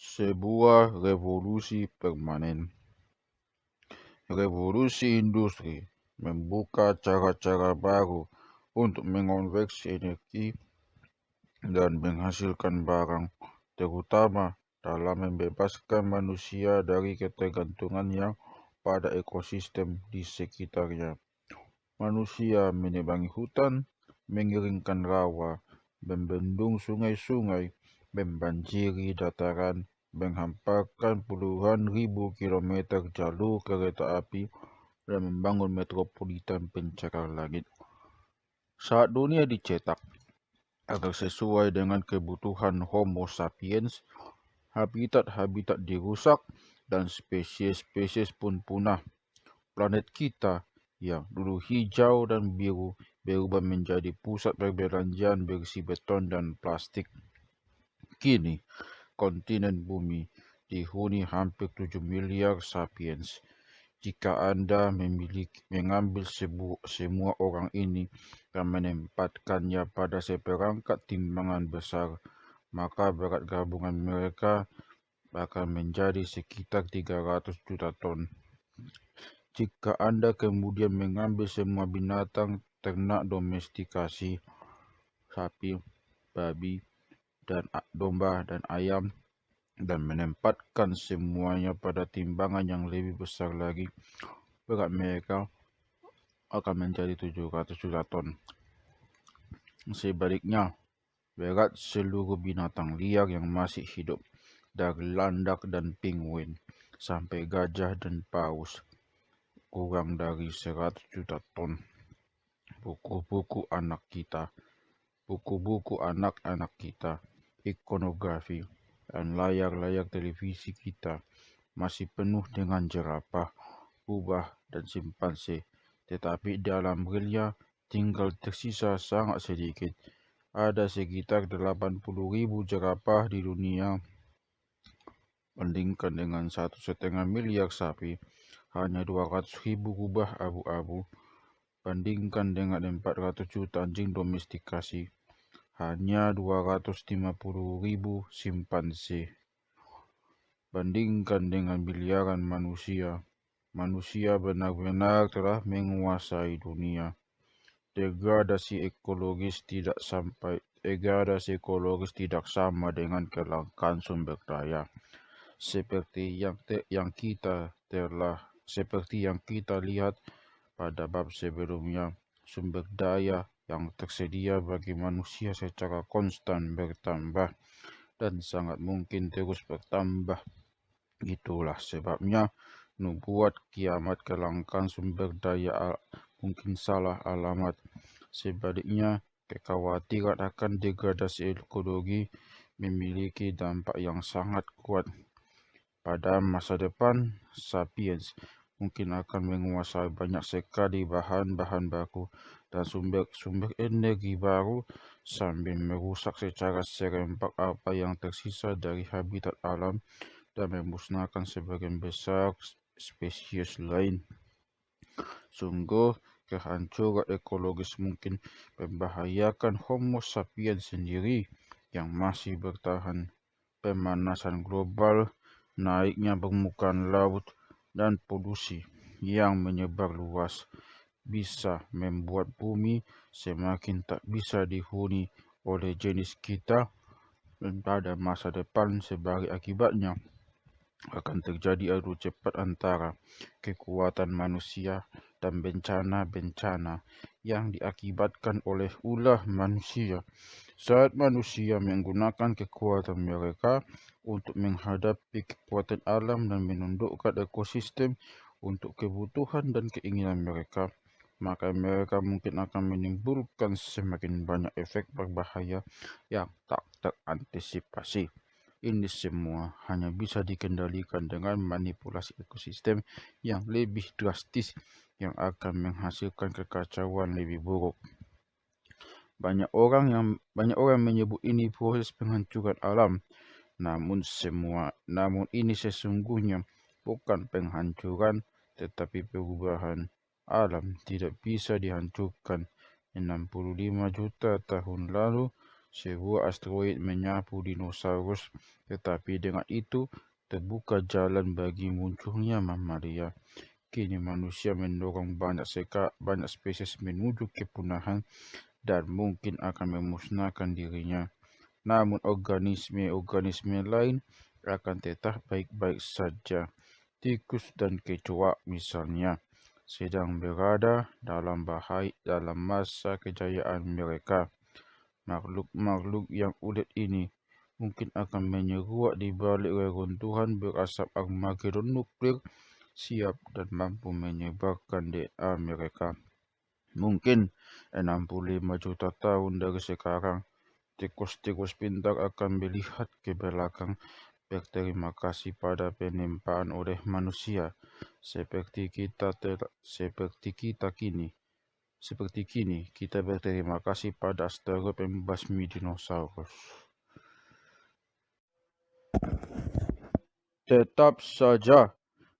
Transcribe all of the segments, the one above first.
Sebuah revolusi permanen. Revolusi industri membuka cara-cara baru untuk mengonversi energi dan menghasilkan barang, terutama dalam membebaskan manusia dari ketergantungannya pada ekosistem di sekitarnya. Manusia menebangi hutan, mengeringkan rawa, membendung sungai-sungai, membanjiri dataran, menghamparkan puluhan ribu kilometer jalur kereta api, dan membangun metropolitan pencakar langit. Saat dunia dicetak agar sesuai dengan kebutuhan Homo sapiens, habitat-habitat dirusak dan spesies-spesies pun punah. Planet kita yang dulu hijau dan biru berubah menjadi pusat perbelanjaan berisi beton dan plastik. Kini, kontinen bumi dihuni hampir 7 miliar sapiens. Jika Anda mengambil semua orang ini dan menempatkannya pada seperangkat timbangan besar, maka berat gabungan mereka akan menjadi sekitar 300 juta ton. Jika Anda kemudian mengambil semua binatang ternak domestikasi, sapi, babi, dan domba dan ayam, dan menempatkan semuanya pada timbangan yang lebih besar lagi, berat mereka akan menjadi 700 juta ton. Sebaliknya, berat seluruh binatang liar yang masih hidup, dari landak dan penguin sampai gajah dan paus, kurang dari 100 juta ton. Buku-buku anak-anak kita, ikonografi, dan layar-layar televisi kita masih penuh dengan jerapah, rubah, dan simpanse. Tetapi dalam realnya tinggal tersisa sangat sedikit. Ada sekitar 80.000 jerapah di dunia. Bandingkan dengan 1,5 miliar sapi, hanya 200.000 rubah abu-abu. Bandingkan dengan 400 juta anjing domestikasi, hanya 250.000 simpanse. Bandingkan dengan miliaran manusia. Manusia benar-benar telah menguasai dunia. Degradasi ekologis tidak sama dengan kelangkaan sumber daya. Seperti yang kita lihat pada bab sebelumnya, sumber daya yang tersedia bagi manusia secara konstan bertambah dan sangat mungkin terus bertambah. Itulah sebabnya nubuat kiamat kelangkaan sumber daya mungkin salah alamat. Sebaliknya, kekhawatiran akan degradasi ekologi memiliki dampak yang sangat kuat. Pada masa depan, sapiens mungkin akan menguasai banyak sekali bahan-bahan baku dan sumber-sumber energi baru sambil merusak secara serempak apa yang tersisa dari habitat alam dan memusnahkan sebagian besar spesies lain. Sungguh, kehancuran ekologis mungkin membahayakan Homo sapiens sendiri yang masih bertahan. Pemanasan global, naiknya permukaan laut, dan polusi yang menyebar luas bisa membuat bumi semakin tak bisa dihuni oleh jenis kita, dan pada masa depan sebagai akibatnya akan terjadi adu cepat antara kekuatan manusia dan bencana-bencana yang diakibatkan oleh ulah manusia. Saat manusia menggunakan kekuatan mereka untuk menghadapi kekuatan alam dan menundukkan ekosistem untuk kebutuhan dan keinginan mereka, maka mereka mungkin akan menimbulkan semakin banyak efek berbahaya yang tak terantisipasi. Ini semua hanya bisa dikendalikan dengan manipulasi ekosistem yang lebih drastis yang akan menghasilkan kekacauan lebih buruk. Banyak orang menyebut ini proses penghancuran alam, namun ini sesungguhnya bukan penghancuran tetapi perubahan. Alam tidak bisa dihancurkan. 65 juta tahun lalu, Sebuah asteroid menyapu dinosaurus, tetapi dengan itu terbuka jalan bagi munculnya mamalia. Kini manusia mendorong banyak spesies menuju kepunahan dan mungkin akan memusnahkan dirinya. Namun organisme-organisme lain akan tetap baik-baik saja. Tikus dan kecoa misalnya sedang berada dalam masa kejayaan mereka. Makhluk-makhluk yang ulet ini mungkin akan menyeruak di balik reruntuhan berasap Armageddon nuklir, siap dan mampu menyebarkan DNA mereka. Mungkin 65 juta tahun dari sekarang, tikus-tikus pintar akan melihat ke belakang, berterima kasih pada penempaan oleh manusia, seperti kini kita berterima kasih pada asteroid pembasmi dinosaurus. Tetap saja,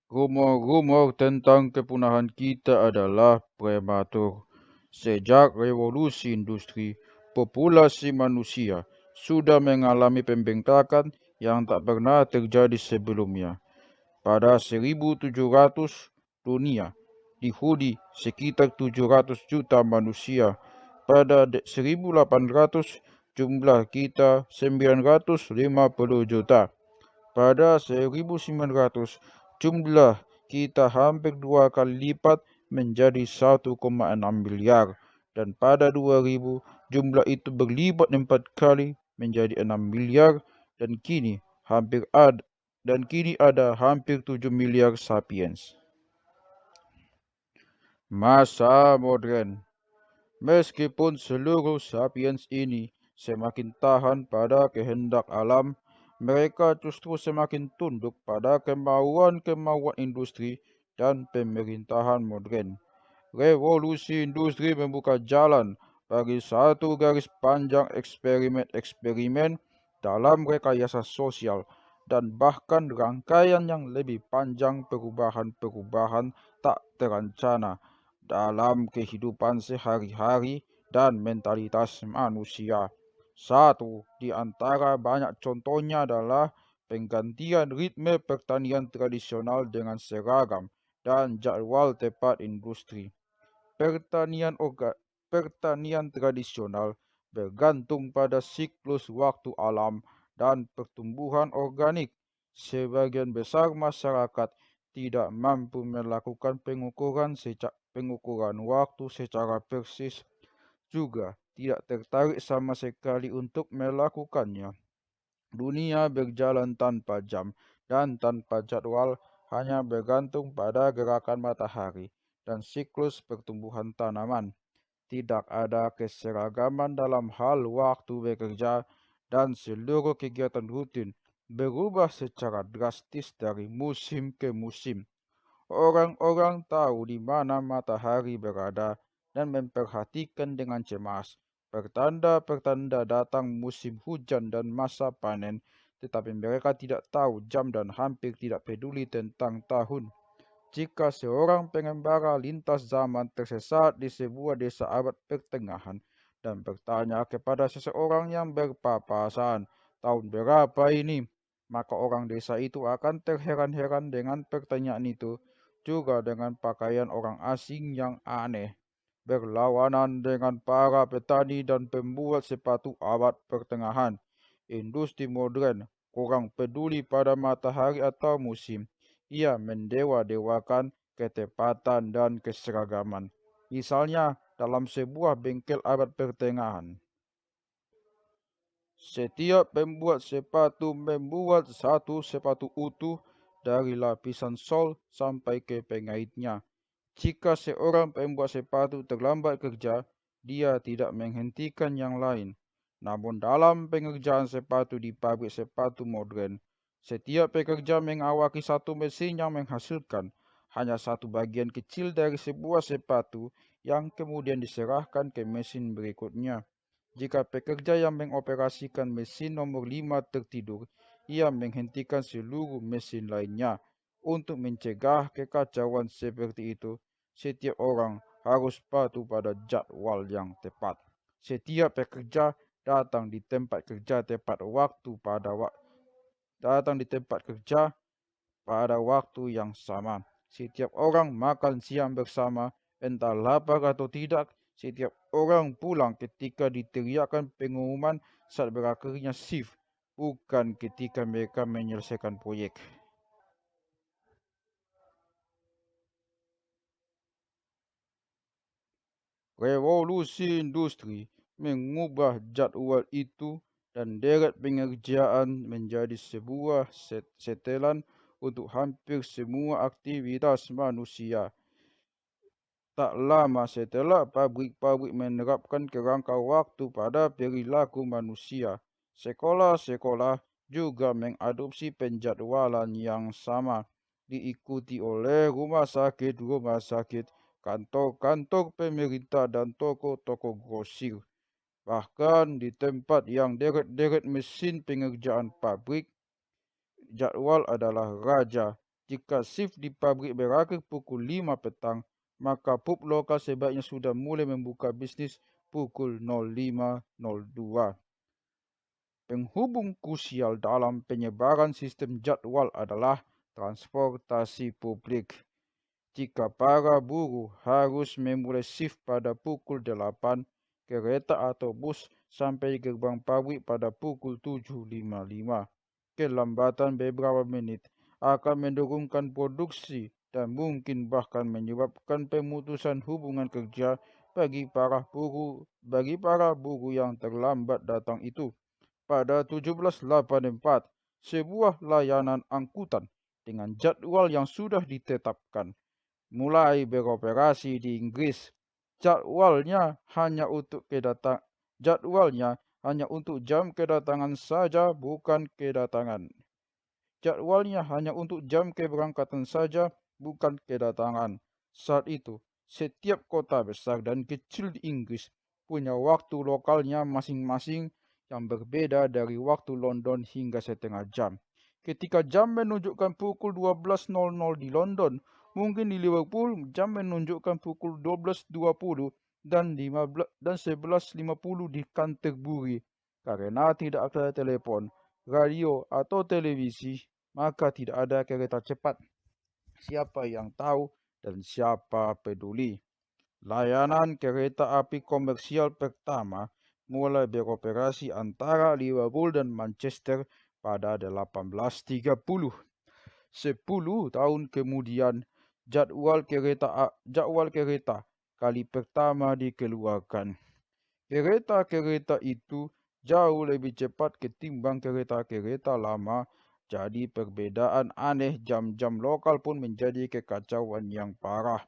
rumor-rumor tentang kepunahan kita adalah prematur. Sejak revolusi industri, populasi manusia sudah mengalami pembengkakan yang tak pernah terjadi sebelumnya. Pada 1700, dunia dihuni sekitar 700 juta manusia. Pada 1800, jumlah kita 950 juta. Pada 1900, jumlah kita hampir 2 kali lipat menjadi 1,6 miliar. Dan pada 2000, jumlah itu berlipat 4 kali menjadi 6 miliar dan kini ada hampir 7 miliar sapiens. Masa modern. Meskipun seluruh sapiens ini semakin tahan pada kehendak alam, mereka justru semakin tunduk pada kemauan-kemauan industri dan pemerintahan modern. Revolusi industri membuka jalan bagi satu garis panjang eksperimen-eksperimen dalam rekayasa sosial dan bahkan rangkaian yang lebih panjang perubahan-perubahan tak terencana dalam kehidupan sehari-hari dan mentalitas manusia. Satu di antara banyak contohnya adalah penggantian ritme pertanian tradisional dengan seragam dan jadwal tepat industri. Pertanian tradisional bergantung pada siklus waktu alam dan pertumbuhan organik. Sebagian besar masyarakat tidak mampu melakukan pengukuran waktu secara persis, juga tidak tertarik sama sekali untuk melakukannya. Dunia berjalan tanpa jam dan tanpa jadwal, hanya bergantung pada gerakan matahari dan siklus pertumbuhan tanaman. Tidak ada keseragaman dalam hal waktu bekerja dan seluruh kegiatan rutin berubah secara drastis dari musim ke musim. Orang-orang tahu di mana matahari berada dan memperhatikan dengan cemas pertanda-pertanda datang musim hujan dan masa panen, tetapi mereka tidak tahu jam dan hampir tidak peduli tentang tahun. Jika seorang pengembara lintas zaman tersesat di sebuah desa abad pertengahan dan bertanya kepada seseorang yang berpapasan, tahun berapa ini? Maka orang desa itu akan terheran-heran dengan pertanyaan itu, juga dengan pakaian orang asing yang aneh, berlawanan dengan para petani dan pembuat sepatu abad pertengahan. Industri modern kurang peduli pada matahari atau musim. Ia mendewa-dewakan ketepatan dan keseragaman. Misalnya dalam sebuah bengkel abad pertengahan, setiap pembuat sepatu membuat satu sepatu utuh dari lapisan sol sampai ke pengaitnya. Jika seorang pembuat sepatu terlambat kerja, dia tidak menghentikan yang lain. Namun dalam pengerjaan sepatu di pabrik sepatu modern, setiap pekerja mengawaki satu mesin yang menghasilkan hanya satu bagian kecil dari sebuah sepatu yang kemudian diserahkan ke mesin berikutnya. Jika pekerja yang mengoperasikan mesin nomor 5 tertidur, ia menghentikan seluruh mesin lainnya. Untuk mencegah kekacauan seperti itu, setiap orang harus patuh pada jadwal yang tepat. Setiap pekerja datang di tempat kerja tepat waktu datang di tempat kerja pada waktu yang sama. Setiap orang makan siang bersama, entah lapar atau tidak. Setiap orang pulang ketika diteriakkan pengumuman saat berakhirnya shift, bukan ketika mereka menyelesaikan proyek. Revolusi industri mengubah jadwal itu dan deret pengerjaan menjadi sebuah setelan untuk hampir semua aktivitas manusia. Tak lama setelah pabrik-pabrik menerapkan kerangka waktu pada perilaku manusia, sekolah-sekolah juga mengadopsi penjadwalan yang sama, diikuti oleh rumah sakit, kantor-kantor pemerintah dan toko-toko grosir. Bahkan di tempat yang deret-deret mesin pengerjaan pabrik, jadwal adalah raja. Jika shift di pabrik berakhir pukul 5 petang, maka pub lokal sebaiknya sudah mulai membuka bisnis pukul 05.02. Penghubung krusial dalam penyebaran sistem jadwal adalah transportasi publik. Jika para buruh harus memulai shift pada pukul 8, kereta atau bus sampai gerbang pabrik pada pukul 7.55. Kelambatan beberapa menit akan menurunkan produksi dan mungkin bahkan menyebabkan pemutusan hubungan kerja bagi para buruh yang terlambat datang itu. Pada 1784, sebuah layanan angkutan dengan jadwal yang sudah ditetapkan mulai beroperasi di Inggris. Jadwalnya hanya untuk jam kedatangan saja, bukan kedatangan. Jadwalnya hanya untuk jam keberangkatan saja, bukan kedatangan. Saat itu, setiap kota besar dan kecil di Inggris punya waktu lokalnya masing-masing yang berbeda dari waktu London hingga setengah jam. Ketika jam menunjukkan pukul 12.00 di London, mungkin di Liverpool jam menunjukkan pukul 12.20 dan 11.50 di Canterbury. Karena tidak ada telepon, radio atau televisi, maka tidak ada kereta cepat. Siapa yang tahu dan siapa peduli? Layanan kereta api komersial pertama mulai beroperasi antara Liverpool dan Manchester pada 1830. 10 tahun kemudian, jadwal kereta kali pertama dikeluarkan. Kereta-kereta itu jauh lebih cepat ketimbang kereta-kereta lama, jadi perbedaan aneh jam-jam lokal pun menjadi kekacauan yang parah.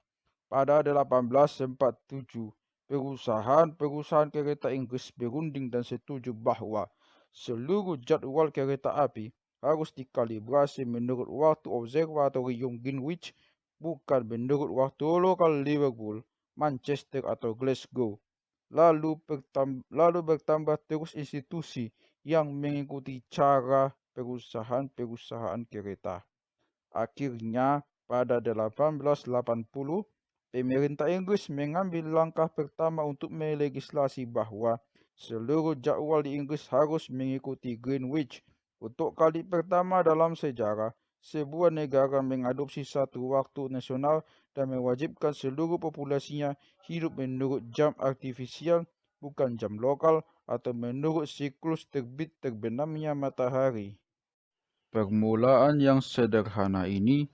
Pada 1847, perusahaan-perusahaan kereta Inggris berunding dan setuju bahwa seluruh jadwal kereta api harus dikalibrasi menurut waktu observatorium Greenwich, bukan menurut waktu lokal Liverpool, Manchester atau Glasgow. Lalu bertambah terus institusi yang mengikuti cara perusahaan-perusahaan kereta. Akhirnya, pada 1880, pemerintah Inggris mengambil langkah pertama untuk melegislasi bahwa seluruh jadwal di Inggris harus mengikuti Greenwich. Untuk kali pertama dalam sejarah, sebuah negara mengadopsi satu waktu nasional dan mewajibkan seluruh populasinya hidup menurut jam artifisial, bukan jam lokal, atau menurut siklus terbit terbenamnya matahari. Permulaan yang sederhana ini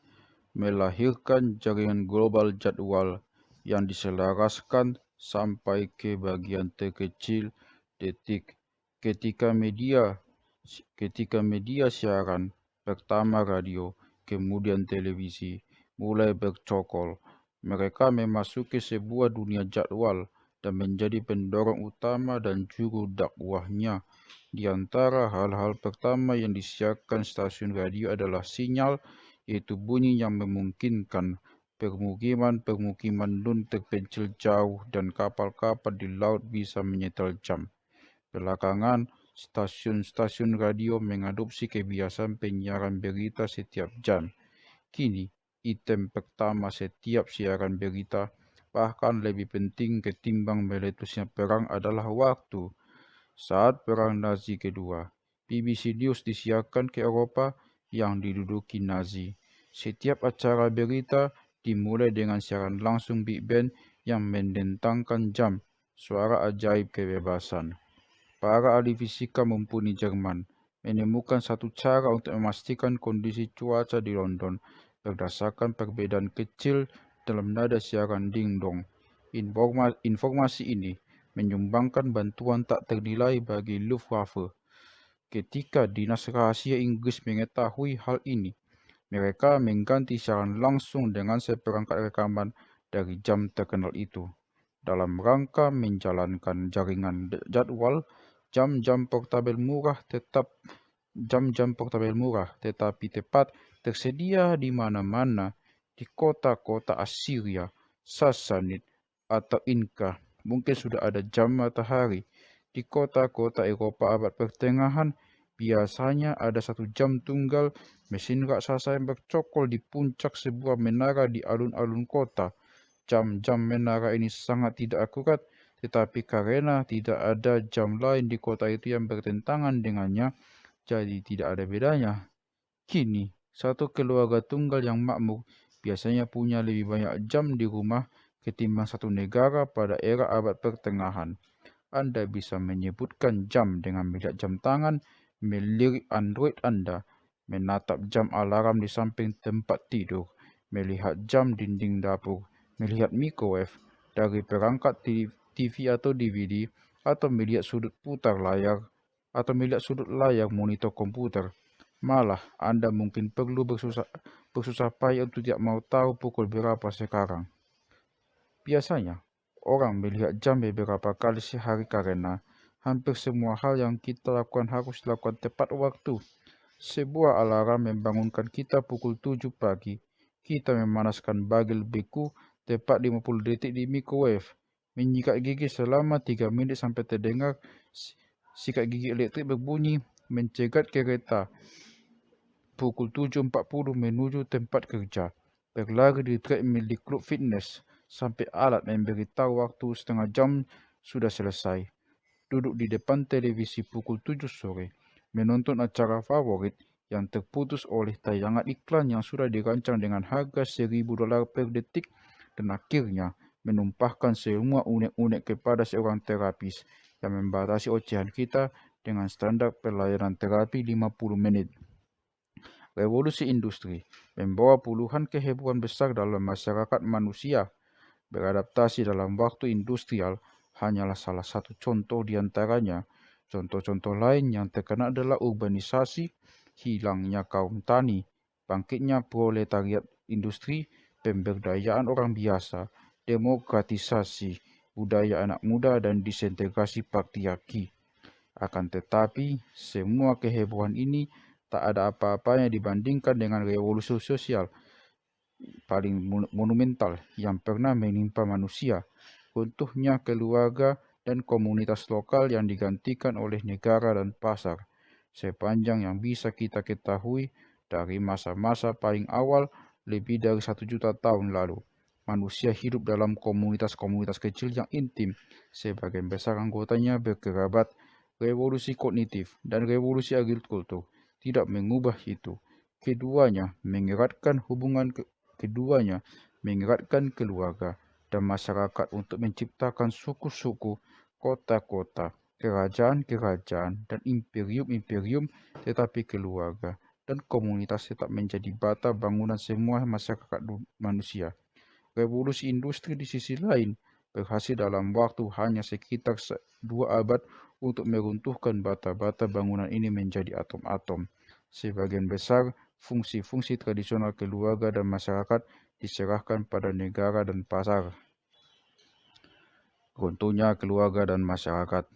melahirkan jaringan global jadwal yang diselaraskan sampai ke bagian terkecil detik. Ketika media siaran pertama radio, kemudian televisi, mulai bercokol, mereka memasuki sebuah dunia jadwal dan menjadi pendorong utama dan juru dakwahnya. Di antara hal-hal pertama yang disiarkan stasiun radio adalah sinyal, yaitu bunyi yang memungkinkan permukiman-permukiman nun terpencil jauh dan kapal-kapal di laut bisa menyetel jam. Belakangan, stasiun-stasiun radio mengadopsi kebiasaan penyiaran berita setiap jam. Kini, item pertama setiap siaran berita, bahkan lebih penting ketimbang meletusnya perang, adalah waktu. Saat Perang Nazi Kedua, BBC News disiarkan ke Eropa yang diduduki Nazi. Setiap acara berita dimulai dengan siaran langsung Big Band yang mendentangkan jam, suara ajaib kebebasan. Para ahli fisika mumpuni Jerman menemukan satu cara untuk memastikan kondisi cuaca di London berdasarkan perbedaan kecil dalam nada siaran ding-dong. Informasi ini menyumbangkan bantuan tak ternilai bagi Luftwaffe. Ketika Dinas Rahasia Inggris mengetahui hal ini, mereka mengganti siaran langsung dengan seperangkat rekaman dari jam terkenal itu. Dalam rangka menjalankan jaringan jadwal, jam-jam portabel murah tetapi tepat tersedia di mana-mana di kota-kota Assyria, Sassanid, atau Inka. Mungkin sudah ada jam matahari. Di kota-kota Eropa abad pertengahan, biasanya ada satu jam tunggal mesin raksasa yang bercokol di puncak sebuah menara di alun-alun kota. Jam-jam menara ini sangat tidak akurat, tetapi karena tidak ada jam lain di kota itu yang bertentangan dengannya, jadi tidak ada bedanya. Kini, satu keluarga tunggal yang makmur biasanya punya lebih banyak jam di rumah ketimbang satu negara pada era abad pertengahan. Anda bisa menyebutkan jam dengan melihat jam tangan, melirik Android Anda, menatap jam alarm di samping tempat tidur, melihat jam dinding dapur, melihat microwave dari perangkat TV atau DVD, atau melihat sudut putar layar, atau melihat sudut layar monitor komputer. Malah, Anda mungkin perlu bersusah payah untuk tidak mau tahu pukul berapa sekarang. Biasanya, orang melihat jam beberapa kali sehari karena hampir semua hal yang kita lakukan harus dilakukan tepat waktu. Sebuah alarm membangunkan kita pukul 7 pagi. Kita memanaskan bagel beku tepat 50 detik di microwave. Menyikat gigi selama 3 menit sampai terdengar sikat gigi elektrik berbunyi. Mencegat kereta pukul 7.40 menuju tempat kerja. Berlari di treadmill di klub fitness sampai alat memberitahu waktu setengah jam sudah selesai. Duduk di depan televisi pukul 7 sore, menonton acara favorit yang terputus oleh tayangan iklan yang sudah dirancang dengan harga $1.000 per detik, dan akhirnya menumpahkan semua unek-unek kepada seorang terapis yang membatasi ocehan kita dengan standar pelayanan terapi 50 menit. Revolusi industri membawa puluhan kehebohan besar dalam masyarakat manusia. Beradaptasi dalam waktu industrial hanyalah salah satu contoh di antaranya. Contoh-contoh lain yang terkena adalah urbanisasi, hilangnya kaum tani, bangkitnya proletariat industri, pemberdayaan orang biasa, demokratisasi budaya anak muda, dan disintegrasi patriarki. Akan tetapi, semua kehebohan ini tak ada apa-apanya dibandingkan dengan revolusi sosial paling monumental yang pernah menimpa manusia, runtuhnya keluarga dan komunitas lokal yang digantikan oleh negara dan pasar. Sepanjang yang bisa kita ketahui dari masa-masa paling awal lebih dari 1 juta tahun lalu, manusia hidup dalam komunitas-komunitas kecil yang intim. Sebagian besar anggotanya berkerabat. Revolusi kognitif dan revolusi agrikultur tidak mengubah itu. Keduanya mengeratkan keluarga dan masyarakat untuk menciptakan suku-suku, kota-kota, kerajaan-kerajaan, dan imperium-imperium, tetapi keluarga dan komunitas tetap menjadi bata bangunan semua masyarakat manusia. Revolusi industri di sisi lain berhasil dalam waktu hanya sekitar 2 abad untuk meruntuhkan bata-bata bangunan ini menjadi atom-atom. Sebagian besar fungsi-fungsi tradisional keluarga dan masyarakat diserahkan pada negara dan pasar. Runtuhnya keluarga dan masyarakat.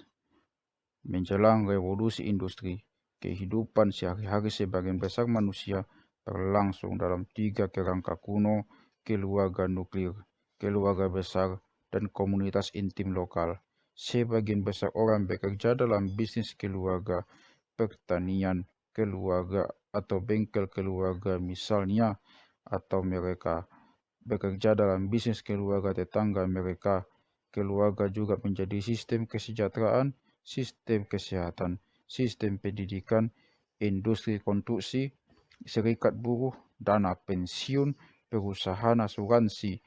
Menjelang revolusi industri, kehidupan sehari-hari sebagian besar manusia berlangsung dalam 3 kerangka kuno: keluarga nuklir, keluarga besar, dan komunitas intim lokal. Sebagian besar orang bekerja dalam bisnis keluarga, pertanian keluarga, atau bengkel keluarga misalnya, atau mereka bekerja dalam bisnis keluarga tetangga mereka. Keluarga juga menjadi sistem kesejahteraan sistem kesehatan, sistem pendidikan, industri konstruksi, serikat buruh, dana pensiun, perusahaan asuransi,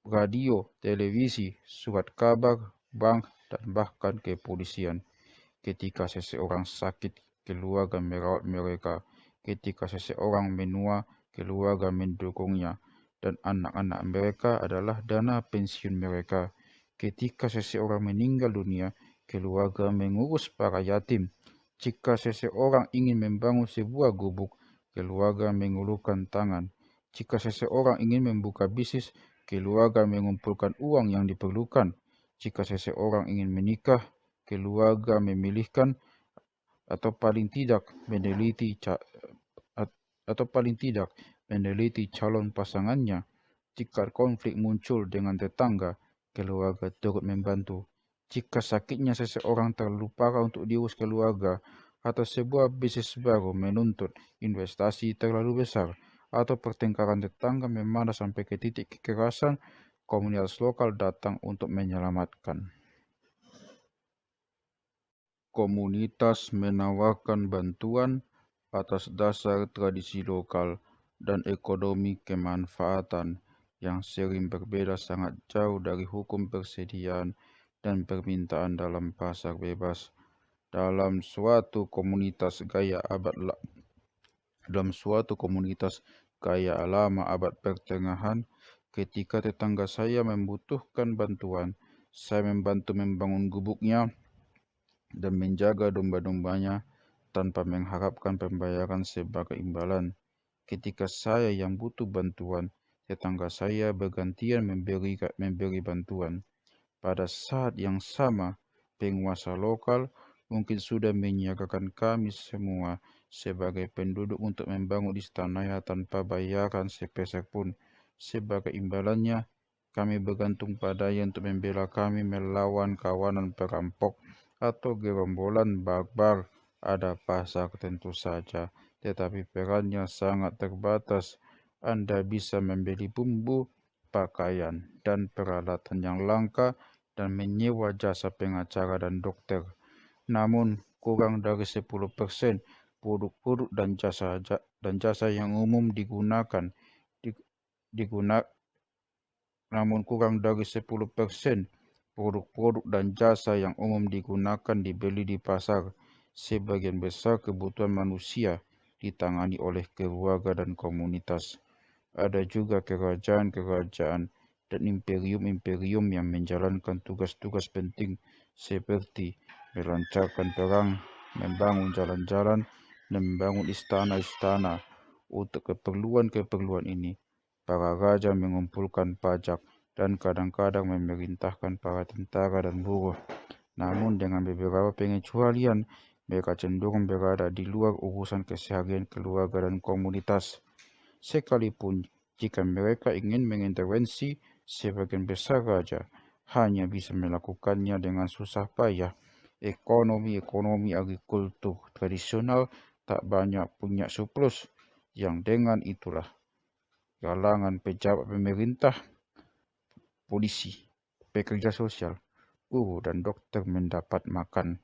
radio, televisi, surat kabar, bank, dan bahkan kepolisian. Ketika seseorang sakit, keluarga merawat mereka. Ketika seseorang menua, keluarga mendukungnya. Dan anak-anak mereka adalah dana pensiun mereka. Ketika seseorang meninggal dunia, keluarga mengurus para yatim. Jika seseorang ingin membangun sebuah gubuk, keluarga mengulurkan tangan. Jika seseorang ingin membuka bisnis, keluarga mengumpulkan uang yang diperlukan. Jika seseorang ingin menikah, keluarga memilihkan atau paling tidak meneliti calon pasangannya. Jika konflik muncul dengan tetangga, keluarga turut membantu. Jika sakitnya seseorang terlalu parah untuk diurus keluarga, atau sebuah bisnis baru menuntut investasi terlalu besar, atau pertengkaran tetangga memanas sampai ke titik kekerasan, komunitas lokal datang untuk menyelamatkan. Komunitas menawarkan bantuan atas dasar tradisi lokal dan ekonomi kemanfaatan yang sering berbeda sangat jauh dari hukum persediaan dan permintaan dalam pasar bebas. Dalam suatu komunitas gaya lama abad pertengahan, ketika tetangga saya membutuhkan bantuan, saya membantu membangun gubuknya dan menjaga domba-dombanya tanpa mengharapkan pembayaran sebagai imbalan. Ketika saya yang butuh bantuan, tetangga saya bergantian memberi bantuan. Pada saat yang sama, penguasa lokal mungkin sudah menyiagakan kami semua sebagai penduduk untuk membangun istananya tanpa bayaran sepeser pun. Sebagai imbalannya, kami bergantung padanya untuk membela kami melawan kawanan perampok atau gerombolan barbar. Ada pasar tentu saja, tetapi perannya sangat terbatas. Anda bisa membeli bumbu, pakaian, dan peralatan yang langka dan menyewa jasa pengacara dan dokter. Namun, kurang dari 10% produk-produk dan jasa yang umum digunakan namun kurang dari 10% produk-produk dan jasa yang umum digunakan dibeli di pasar. Sebagian besar kebutuhan manusia ditangani oleh keluarga dan komunitas. Ada juga kerajaan-kerajaan dan imperium-imperium yang menjalankan tugas-tugas penting seperti melancarkan perang, membangun jalan-jalan, dan membangun istana-istana. Untuk keperluan-keperluan ini, para raja mengumpulkan pajak dan kadang-kadang memerintahkan para tentara dan buruh. Namun dengan beberapa pengecualian, mereka cenderung berada di luar urusan keseharian keluarga dan komunitas. Sekalipun jika mereka ingin mengintervensi, sebagian besar raja hanya bisa melakukannya dengan susah payah. Ekonomi agrikultur tradisional tak banyak punya surplus, yang dengan itulah kalangan pejabat pemerintah, polisi, pekerja sosial, guru, dan dokter mendapat makan.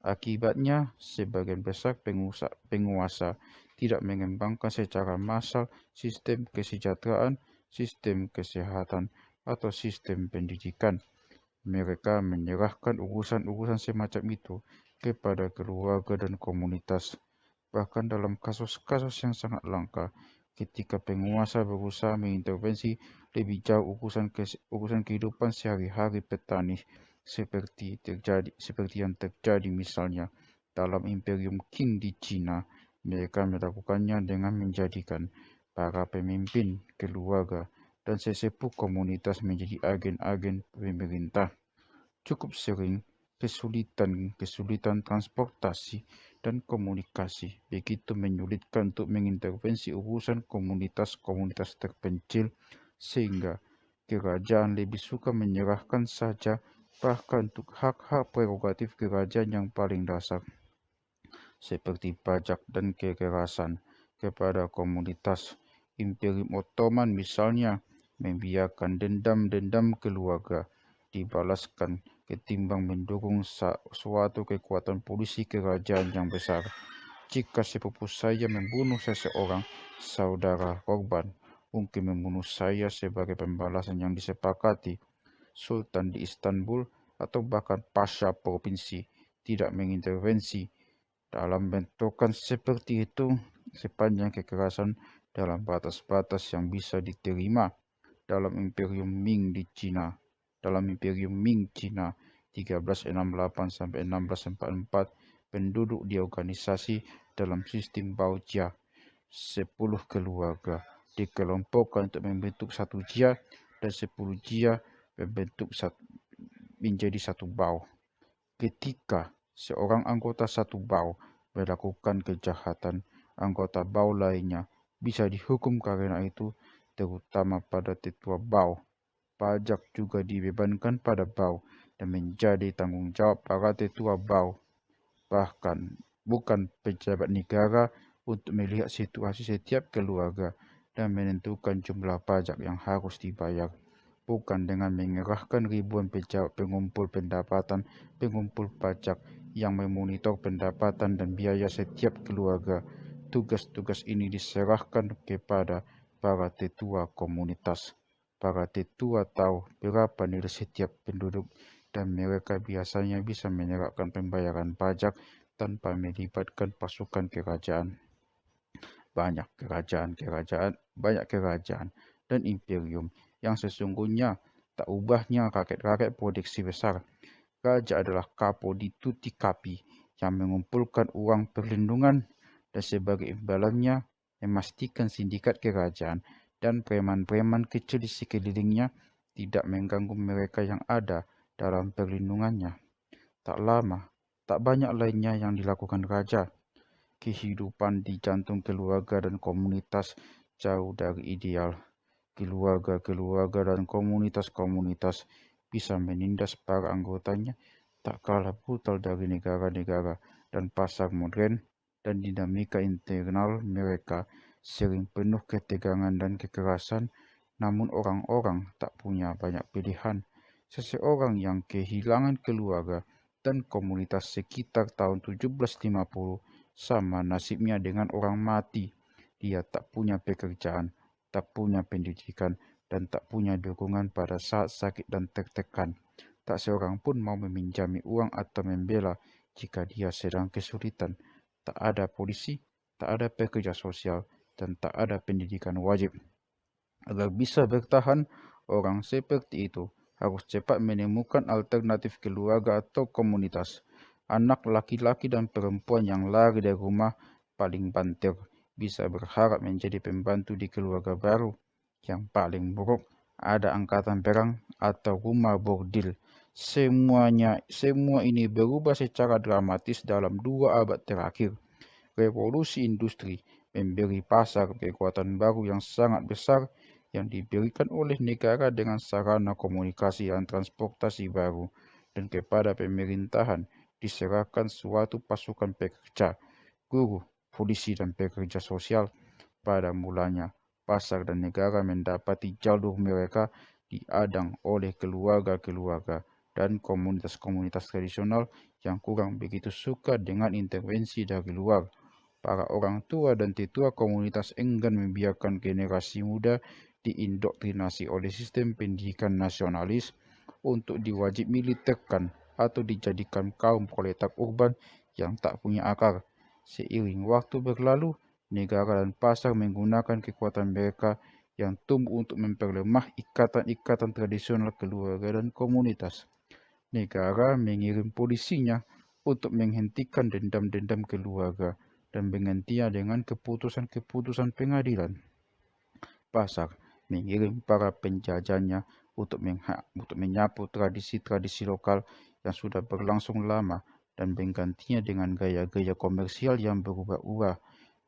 Akibatnya, sebagian besar penguasa tidak mengembangkan secara massal sistem kesejahteraan, sistem kesehatan, atau sistem pendidikan. Mereka menyerahkan urusan-urusan semacam itu kepada keluarga dan komunitas. Bahkan dalam kasus-kasus yang sangat langka, ketika penguasa berusaha mengintervensi lebih jauh urusan kehidupan sehari-hari petani, seperti yang terjadi misalnya dalam Imperium Qing di Cina, mereka melakukannya dengan menjadikan para pemimpin keluarga dan sesepuh komunitas menjadi agen-agen pemerintah. Cukup sering kesulitan transportasi dan komunikasi begitu menyulitkan untuk mengintervensi urusan komunitas-komunitas terpencil, sehingga kerajaan lebih suka menyerahkan saja bahkan untuk hak-hak prerogatif kerajaan yang paling dasar, seperti pajak dan kekerasan, kepada komunitas. Imperium Ottoman misalnya membiarkan dendam-dendam keluarga dibalaskan ketimbang mendukung suatu kekuatan polisi kerajaan yang besar. Jika sepupu saya membunuh seseorang, saudara korban mungkin membunuh saya sebagai pembalasan yang disepakati. Sultan di Istanbul atau bahkan Pasha provinsi tidak mengintervensi dalam bentukan seperti itu sepanjang kekerasan dalam batas-batas yang bisa diterima. Dalam Imperium Ming di Cina, dalam Imperium Ming Cina 1368 sampai 1644, penduduk diorganisasi dalam sistem Baojia, 10 keluarga dikelompokkan untuk membentuk satu jia dan 10 jia menjadi satu bau. Ketika seorang anggota satu bau melakukan kejahatan, anggota bau lainnya bisa dihukum karena itu, terutama pada tetua bau. Pajak juga dibebankan pada bau dan menjadi tanggung jawab para tetua bau, bahkan bukan pejabat negara, untuk melihat situasi setiap keluarga dan menentukan jumlah pajak yang harus dibayar, bukan dengan mengerahkan ribuan pejabat pengumpul pendapatan, pengumpul pajak yang memonitor pendapatan dan biaya setiap keluarga. Tugas-tugas ini diserahkan kepada para tetua komunitas. Para tetua tahu berapa nilai setiap penduduk dan mereka biasanya bisa menyerahkan pembayaran pajak tanpa melibatkan pasukan kerajaan. Banyak kerajaan dan imperium yang sesungguhnya tak ubahnya rakyat-rakyat produksi besar. Raja adalah kapo di tutti capi yang mengumpulkan uang perlindungan dan sebagai imbalannya memastikan sindikat kerajaan dan preman-preman kecil di sekelilingnya tidak mengganggu mereka yang ada dalam perlindungannya. Tak lama, tak banyak lainnya yang dilakukan raja. Kehidupan di jantung keluarga dan komunitas jauh dari ideal. Keluarga-keluarga dan komunitas-komunitas bisa menindas para anggotanya tak kalah brutal dari negara-negara dan pasar modern, dan dinamika internal mereka sering penuh ketegangan dan kekerasan, namun orang-orang tak punya banyak pilihan. Seseorang yang kehilangan keluarga dan komunitas sekitar tahun 1750 sama nasibnya dengan orang mati. Dia tak punya pekerjaan, tak punya pendidikan, dan tak punya dukungan pada saat sakit dan tertekan. Tak seorang pun mau meminjami uang atau membela jika dia sedang kesulitan. Tak ada polisi, tak ada pekerja sosial, dan tak ada pendidikan wajib. Agar bisa bertahan, orang seperti itu harus cepat menemukan alternatif keluarga atau komunitas. Anak laki-laki dan perempuan yang lari dari rumah paling banter bisa berharap menjadi pembantu di keluarga baru. Yang paling buruk, ada angkatan perang atau rumah bordil. Semua ini berubah secara dramatis dalam 2 abad terakhir. Revolusi industri memberi pasar kekuatan baru yang sangat besar yang diberikan oleh negara dengan sarana komunikasi dan transportasi baru, dan kepada pemerintahan diserahkan suatu pasukan pekerja, guru, polisi, dan pekerja sosial. Pada mulanya, pasar dan negara mendapati jalur mereka diadang oleh keluarga-keluarga dan komunitas-komunitas tradisional yang kurang begitu suka dengan intervensi dari luar. Para orang tua dan tetua komunitas enggan membiarkan generasi muda diindoktrinasi oleh sistem pendidikan nasionalis untuk diwajib militerkan atau dijadikan kaum proletar urban yang tak punya akar. Seiring waktu berlalu, negara dan pasar menggunakan kekuatan mereka yang tumbuh untuk memperlemah ikatan-ikatan tradisional keluarga dan komunitas. Negara mengirim polisinya untuk menghentikan dendam-dendam keluarga dan menggantinya dengan keputusan-keputusan pengadilan. Pasar mengirim para penjajahnya untuk menyapu tradisi-tradisi lokal yang sudah berlangsung lama dan menggantinya dengan gaya-gaya komersial yang berubah-ubah.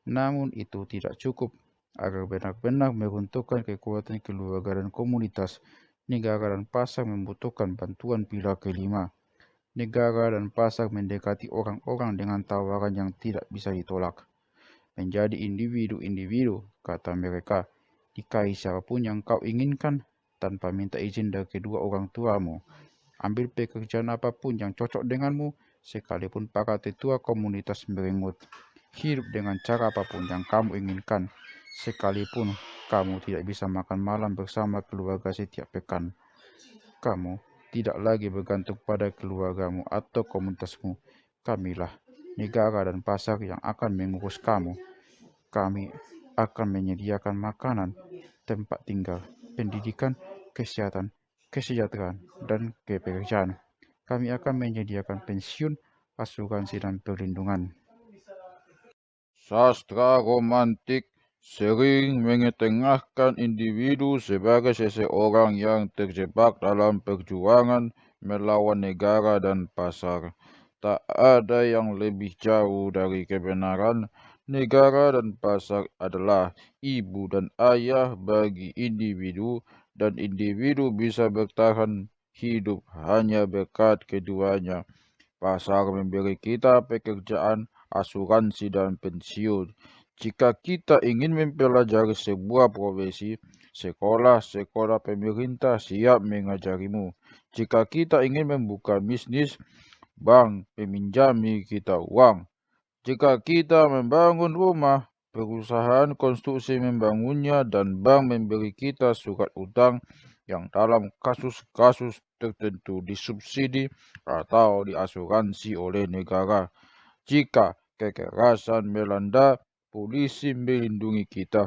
Namun itu tidak cukup. Agar benar-benar meruntuhkan kekuatan keluarga dan komunitas, negara dan pasar membutuhkan bantuan pilar kelima. Negara dan pasar mendekati orang-orang dengan tawaran yang tidak bisa ditolak. Menjadi individu-individu, kata mereka, nikahi siapapun yang kau inginkan tanpa minta izin dari kedua orang tuamu. Ambil pekerjaan apapun yang cocok denganmu, sekalipun para tetua komunitas merengut. Hidup dengan cara apapun yang kamu inginkan, sekalipun kamu tidak bisa makan malam bersama keluarga setiap pekan. Kamu tidak lagi bergantung pada keluargamu atau komunitasmu. Kamilah negara dan pasar yang akan mengurus kamu. Kami akan menyediakan makanan, tempat tinggal, pendidikan, kesehatan, kesejahteraan, dan pekerjaan. Kami akan menyediakan pensiun, asuransi, dan perlindungan. Sastra romantik sering mengetengahkan individu sebagai seseorang yang terjebak dalam perjuangan melawan negara dan pasar. Tak ada yang lebih jauh dari kebenaran. Negara dan pasar adalah ibu dan ayah bagi individu, dan individu bisa bertahan hidup hanya berkat keduanya. Pasar memberi kita pekerjaan, asuransi, dan pensiun. Jika kita ingin mempelajari sebuah profesi, sekolah pemerintah siap mengajarimu. Jika kita ingin membuka bisnis, bank meminjami kita uang. Jika kita membangun rumah, perusahaan konstruksi membangunnya, dan bank memberi kita surat utang yang dalam kasus-kasus tertentu disubsidi atau diasuransi oleh negara. Jika kekerasan melanda, polisi melindungi kita.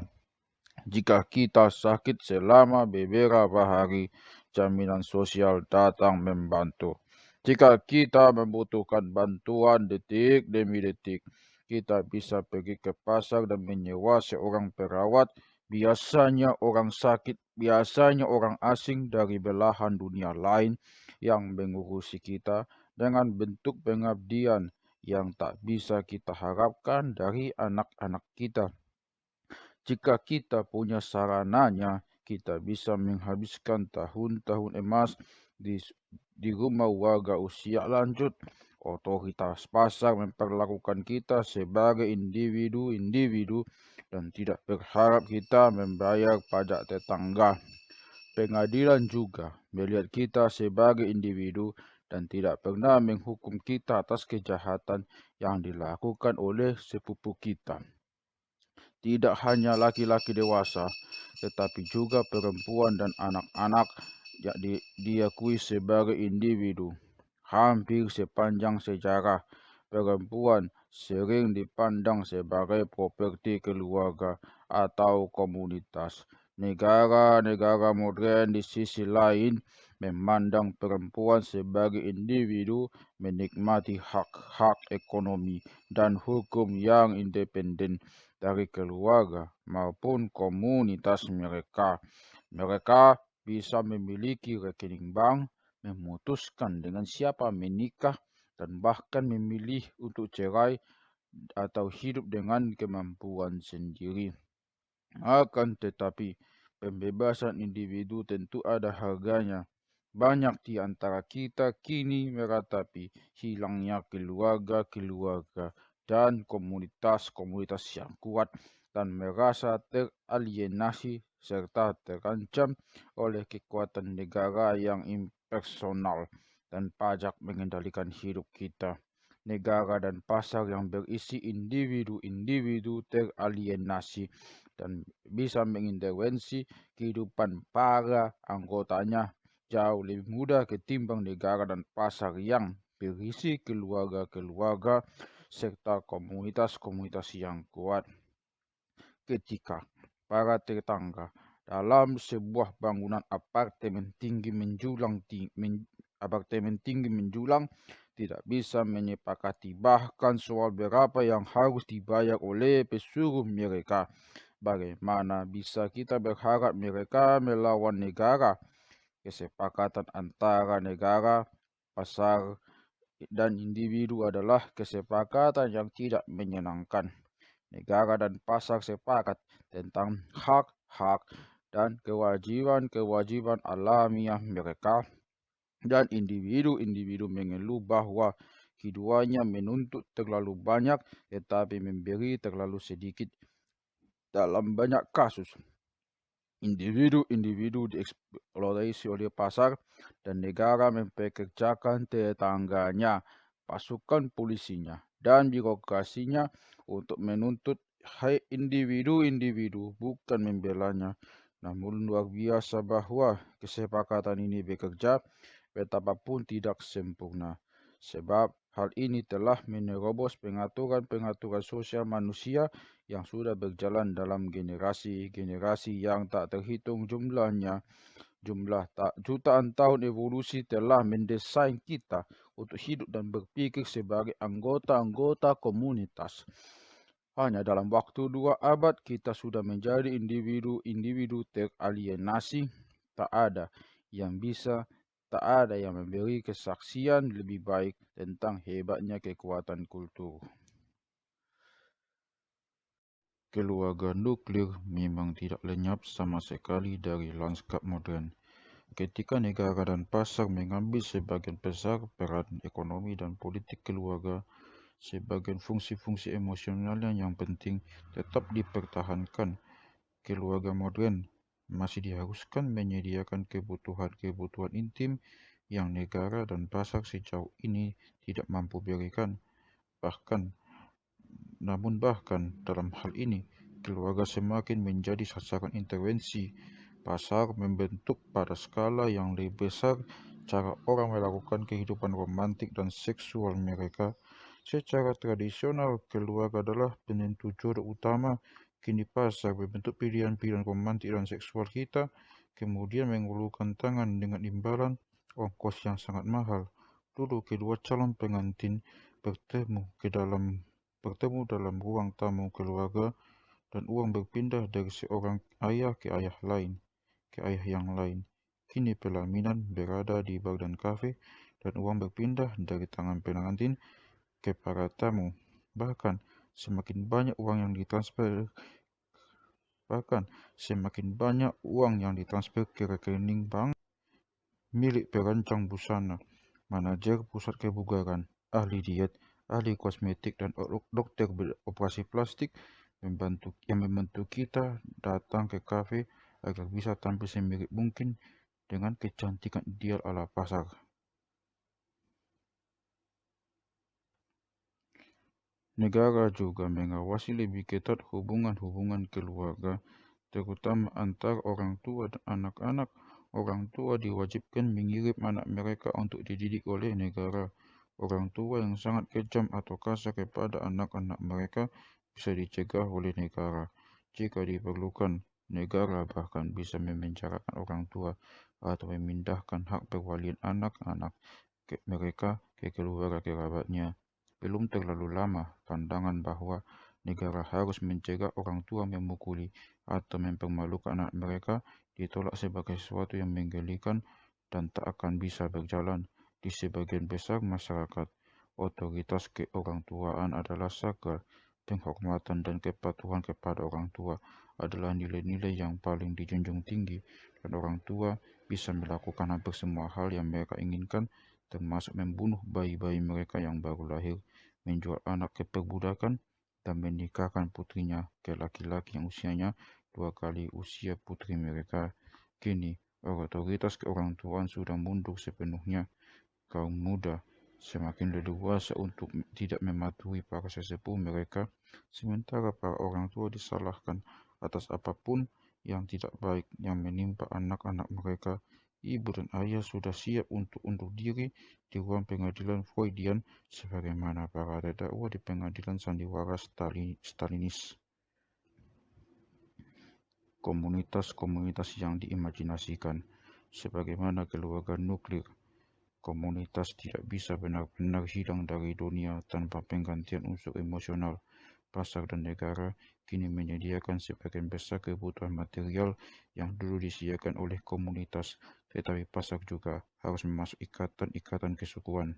Jika kita sakit selama beberapa hari, jaminan sosial datang membantu. Jika kita membutuhkan bantuan detik demi detik, kita bisa pergi ke pasar dan menyewa seorang perawat, biasanya orang sakit, biasanya orang asing dari belahan dunia lain yang mengurusi kita dengan bentuk pengabdian yang tak bisa kita harapkan dari anak-anak kita. Jika kita punya sarananya, kita bisa menghabiskan tahun-tahun emas di rumah warga usia lanjut. Otoritas pasar memperlakukan kita sebagai individu-individu dan tidak berharap kita membayar pajak tetangga. Pengadilan juga melihat kita sebagai individu dan tidak pernah menghukum kita atas kejahatan yang dilakukan oleh sepupu kita. Tidak hanya laki-laki dewasa, tetapi juga perempuan dan anak-anak yang diakui sebagai individu. Hampir sepanjang sejarah, perempuan sering dipandang sebagai properti keluarga atau komunitas. Negara-negara modern di sisi lain memandang perempuan sebagai individu, menikmati hak-hak ekonomi dan hukum yang independen dari keluarga maupun komunitas mereka. Mereka bisa memiliki rekening bank, memutuskan dengan siapa menikah, dan bahkan memilih untuk cerai atau hidup dengan kemampuan sendiri. Akan tetapi, pembebasan individu tentu ada harganya. Banyak di antara kita kini meratapi hilangnya keluarga-keluarga dan komunitas-komunitas yang kuat dan merasa teralienasi serta terancam oleh kekuatan negara yang impersonal dan pajak mengendalikan hidup kita. Negara dan pasar yang berisi individu-individu teralienasi dan bisa mengintervensi kehidupan para anggotanya jauh lebih mudah ketimbang negara dan pasar yang berisi keluarga-keluarga serta komunitas-komunitas yang kuat. Ketika para tetangga dalam sebuah bangunan apartemen tinggi menjulang tidak bisa menyepakati bahkan soal berapa yang harus dibayar oleh pesuruh mereka, bagaimana bisa kita berharap mereka melawan negara? Kesepakatan antara negara, pasar, dan individu adalah kesepakatan yang tidak menyenangkan. Negara dan pasar sepakat tentang hak-hak dan kewajiban-kewajiban alamiah mereka, dan individu-individu mengeluh bahwa keduanya menuntut terlalu banyak tetapi memberi terlalu sedikit dalam banyak kasus. Individu-individu dieksploitasi oleh pasar dan negara mempekerjakan tetangganya, pasukan polisinya, dan birokrasinya untuk menuntut hak individu-individu, bukan membelanya. Namun luar biasa bahwa kesepakatan ini bekerja betapapun tidak sempurna. Sebab hal ini telah menerobos pengaturan-pengaturan sosial manusia yang sudah berjalan dalam generasi-generasi yang tak terhitung jumlahnya. Jutaan tahun evolusi telah mendesain kita untuk hidup dan berpikir sebagai anggota-anggota komunitas. Hanya dalam waktu 2 abad kita sudah menjadi individu-individu teralienasi. Tak ada yang memberi kesaksian lebih baik tentang hebatnya kekuatan kultur. Keluarga nuklir memang tidak lenyap sama sekali dari lanskap modern. Ketika negara dan pasar mengambil sebagian besar peran ekonomi dan politik keluarga, sebagian fungsi-fungsi emosionalnya yang penting tetap dipertahankan. Keluarga modern masih diharuskan menyediakan kebutuhan-kebutuhan intim yang negara dan pasar sejauh ini tidak mampu berikan. Namun bahkan dalam hal ini, keluarga semakin menjadi sasaran intervensi. Pasar membentuk pada skala yang lebih besar cara orang melakukan kehidupan romantik dan seksual mereka. Secara tradisional, keluarga adalah penentu jodoh utama. Kini pasar membentuk pilihan-pilihan romantik dan seksual kita, kemudian mengulurkan tangan dengan imbalan ongkos yang sangat mahal. Dulu kedua calon pengantin bertemu dalam ruang tamu keluarga, dan uang berpindah dari seorang ayah ke ayah yang lain. Kini pelaminan berada di bar dan kafe, dan uang berpindah dari tangan pengantin ke para tamu. Bahkan semakin banyak uang yang ditransfer ke rekening bank milik perancang busana, manajer pusat kebugaran, ahli diet, ahli kosmetik, dan dokter operasi plastik yang membantu kita datang ke kafe agar bisa tampil semirip mungkin dengan kecantikan ideal ala pasar. Negara juga mengawasi lebih ketat hubungan-hubungan keluarga, terutama antara orang tua dan anak-anak. Orang tua diwajibkan mengirim anak mereka untuk dididik oleh negara. Orang tua yang sangat kejam atau kasar kepada anak-anak mereka bisa dicegah oleh negara. Jika diperlukan, negara bahkan bisa memenjarakan orang tua atau memindahkan hak perwalian anak-anak mereka ke keluarga kerabatnya. Belum terlalu lama, pandangan bahwa negara harus mencegah orang tua memukuli atau mempermalukan anak mereka ditolak sebagai sesuatu yang menggelikan dan tak akan bisa berjalan. Di sebagian besar masyarakat, otoritas keorangtuaan adalah sakral. Penghormatan dan kepatuhan kepada orang tua adalah nilai-nilai yang paling dijunjung tinggi, dan orang tua bisa melakukan hampir semua hal yang mereka inginkan, termasuk membunuh bayi-bayi mereka yang baru lahir, menjual anak ke perbudakan, dan menikahkan putrinya ke laki-laki yang usianya 2 kali usia putri mereka. Kini, otoritas keorangtuaan sudah mundur sepenuhnya. Kaum muda semakin leluasa untuk tidak mematuhi para sesepuh mereka, sementara para orang tua disalahkan atas apapun yang tidak baik yang menimpa anak-anak mereka. Ibu dan ayah sudah siap untuk undur diri di ruang pengadilan Freudian sebagaimana para terdakwa di pengadilan sandiwara Stalinis. Komunitas-komunitas yang diimajinasikan sebagaimana keluarga nuklir. Komunitas tidak bisa benar-benar hilang dari dunia tanpa penggantian unsur emosional. Pasar dan negara kini menyediakan sebagian besar kebutuhan material yang dulu disediakan oleh komunitas, tetapi pasar juga harus memasuk ikatan-ikatan kesukuan.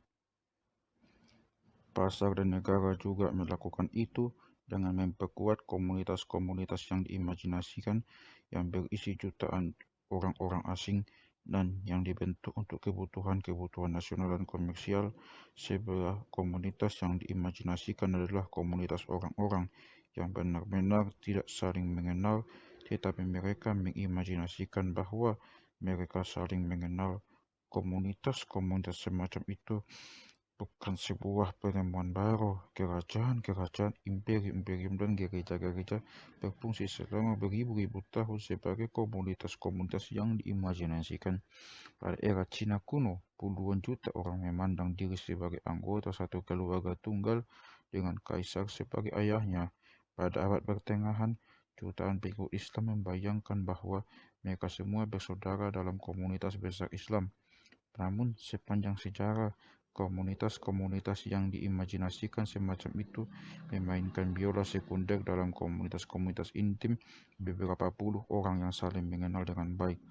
Pasar dan negara juga melakukan itu dengan memperkuat komunitas-komunitas yang diimajinasikan yang berisi jutaan orang-orang asing dan yang dibentuk untuk kebutuhan-kebutuhan nasional dan komersial. Sebuah komunitas yang diimajinasikan adalah komunitas orang-orang yang benar-benar tidak saling mengenal, tetapi mereka mengimajinasikan bahwa mereka saling mengenal. Komunitas-komunitas semacam itu bukan sebuah penemuan baru. Kerajaan-kerajaan, imperium-imperium, dan gereja-gereja berfungsi selama beribu-ribu tahun sebagai komunitas-komunitas yang diimajinasikan. Pada era Cina kuno, puluhan juta orang memandang diri sebagai anggota satu keluarga tunggal dengan kaisar sebagai ayahnya. Pada abad pertengahan, jutaan pengikut Islam membayangkan bahwa mereka semua bersaudara dalam komunitas besar Islam. Namun, sepanjang sejarah, komunitas-komunitas yang diimajinasikan semacam itu memainkan biola sekunder dalam komunitas-komunitas intim beberapa puluh orang yang saling mengenal dengan baik.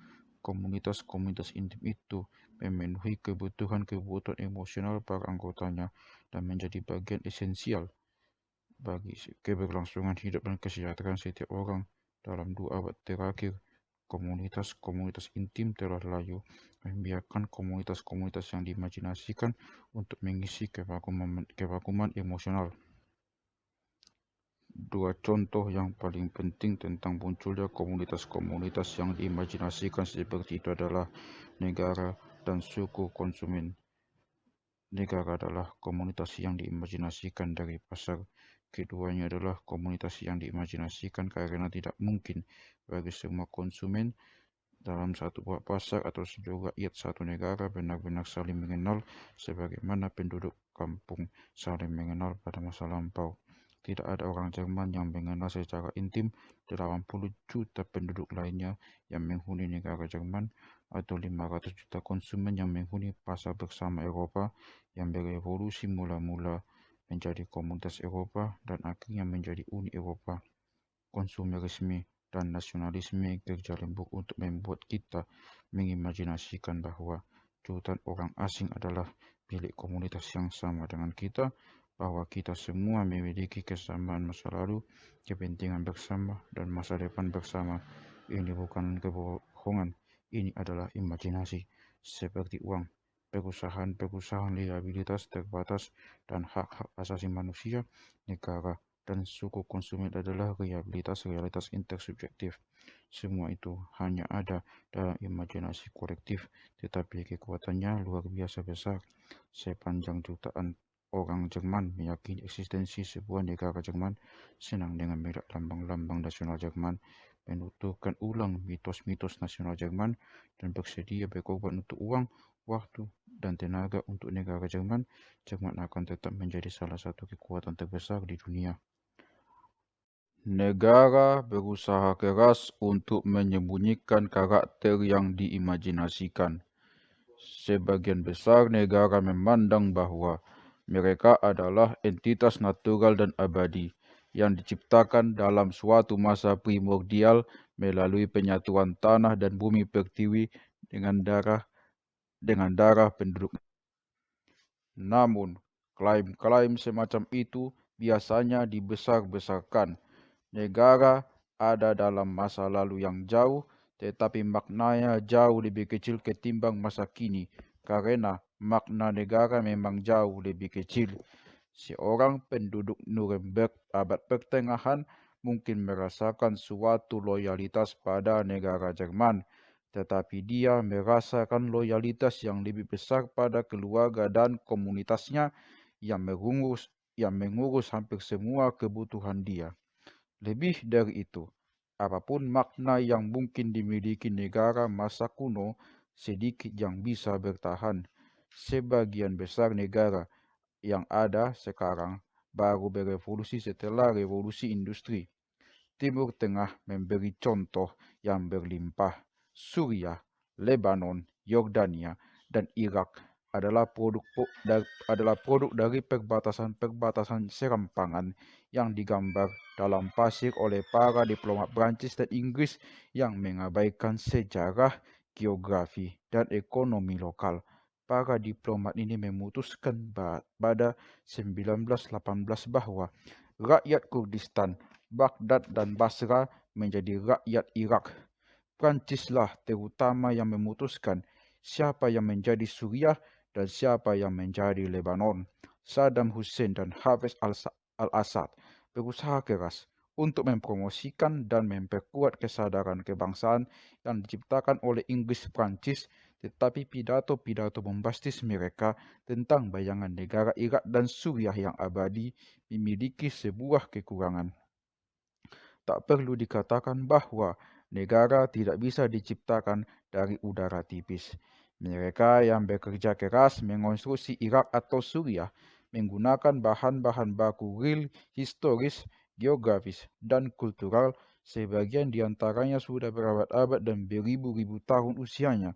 Komunitas-komunitas intim itu memenuhi kebutuhan-kebutuhan emosional para anggotanya dan menjadi bagian esensial bagi keberlangsungan hidup dan kesejahteraan setiap orang. Dalam 2 abad terakhir, komunitas-komunitas intim telah layu, membiarkan komunitas-komunitas yang diimajinasikan untuk mengisi kevakuman emosional. 2 contoh yang paling penting tentang munculnya komunitas-komunitas yang diimajinasikan seperti itu adalah negara dan suku konsumen. Negara adalah komunitas yang diimajinasikan dari pasar. Keduanya adalah komunitas yang diimajinasikan karena tidak mungkin bagi semua konsumen dalam satu buah pasar atau seluruh rakyat satu negara benar-benar saling mengenal sebagaimana penduduk kampung saling mengenal pada masa lampau. Tidak ada orang Jerman yang mengenal secara intim 80 juta penduduk lainnya yang menghuni negara Jerman, atau 500 juta konsumen yang menghuni pasar bersama Eropa yang berevolusi mula-mula menjadi komunitas Eropa dan akhirnya menjadi Uni Eropa. Konsumerisme dan nasionalisme kerja lembur untuk membuat kita mengimajinasikan bahwa jutaan orang asing adalah milik komunitas yang sama dengan kita, bahwa kita semua memiliki kesamaan masa lalu, kepentingan bersama, dan masa depan bersama. Ini bukan kebohongan, ini adalah imajinasi. Seperti uang, perusahaan liabilitas terbatas, dan hak-hak asasi manusia, negara dan suku konsumen adalah realitas intersubjektif. Semua itu hanya ada dalam imajinasi kolektif, tetapi kekuatannya luar biasa besar. Sepanjang jutaan orang Jerman meyakini eksistensi sebuah negara Jerman, senang dengan merek lambang-lambang nasional Jerman, menuturkan ulang mitos-mitos nasional Jerman, dan bersedia berkorban untuk uang, waktu, dan tenaga untuk negara Jerman, Jerman akan tetap menjadi salah satu kekuatan terbesar di dunia. Negara berusaha keras untuk menyembunyikan karakter yang diimajinasikan. Sebagian besar negara memandang bahwa mereka adalah entitas natural dan abadi yang diciptakan dalam suatu masa primordial melalui penyatuan tanah dan bumi pertiwi dengan darah penduduk. Namun, klaim-klaim semacam itu biasanya dibesar-besarkan. Negara ada dalam masa lalu yang jauh, tetapi maknanya jauh lebih kecil ketimbang masa kini, karena makna negara memang jauh lebih kecil. Seorang penduduk Nuremberg abad pertengahan mungkin merasakan suatu loyalitas pada negara Jerman, tetapi dia merasakan loyalitas yang lebih besar pada keluarga dan komunitasnya yang mengurus hampir semua kebutuhan dia. Lebih dari itu, apapun makna yang mungkin dimiliki negara masa kuno, sedikit yang bisa bertahan. Sebagian besar negara yang ada sekarang baru berevolusi setelah revolusi industri. Timur Tengah memberi contoh yang berlimpah. Suriah, Lebanon, Yordania, dan Irak adalah produk dari perbatasan-perbatasan serampangan yang digambar dalam pasir oleh para diplomat Prancis dan Inggris yang mengabaikan sejarah, geografi, dan ekonomi lokal. Para diplomat ini memutuskan pada 1918 bahwa rakyat Kurdistan, Baghdad, dan Basra menjadi rakyat Irak. Prancislah terutama yang memutuskan siapa yang menjadi Suriah dan siapa yang menjadi Lebanon. Saddam Hussein dan Hafez al-Assad berusaha keras untuk mempromosikan dan memperkuat kesadaran kebangsaan yang diciptakan oleh Inggris Prancis, tetapi pidato-pidato bombastis mereka tentang bayangan negara Irak dan Suriah yang abadi memiliki sebuah kekurangan. Tak perlu dikatakan bahwa negara tidak bisa diciptakan dari udara tipis. Mereka yang bekerja keras mengonstruksi Irak atau Suriah menggunakan bahan-bahan baku real, historis, geografis, dan kultural, sebagian diantaranya sudah berabad-abad dan beribu-ribu tahun usianya.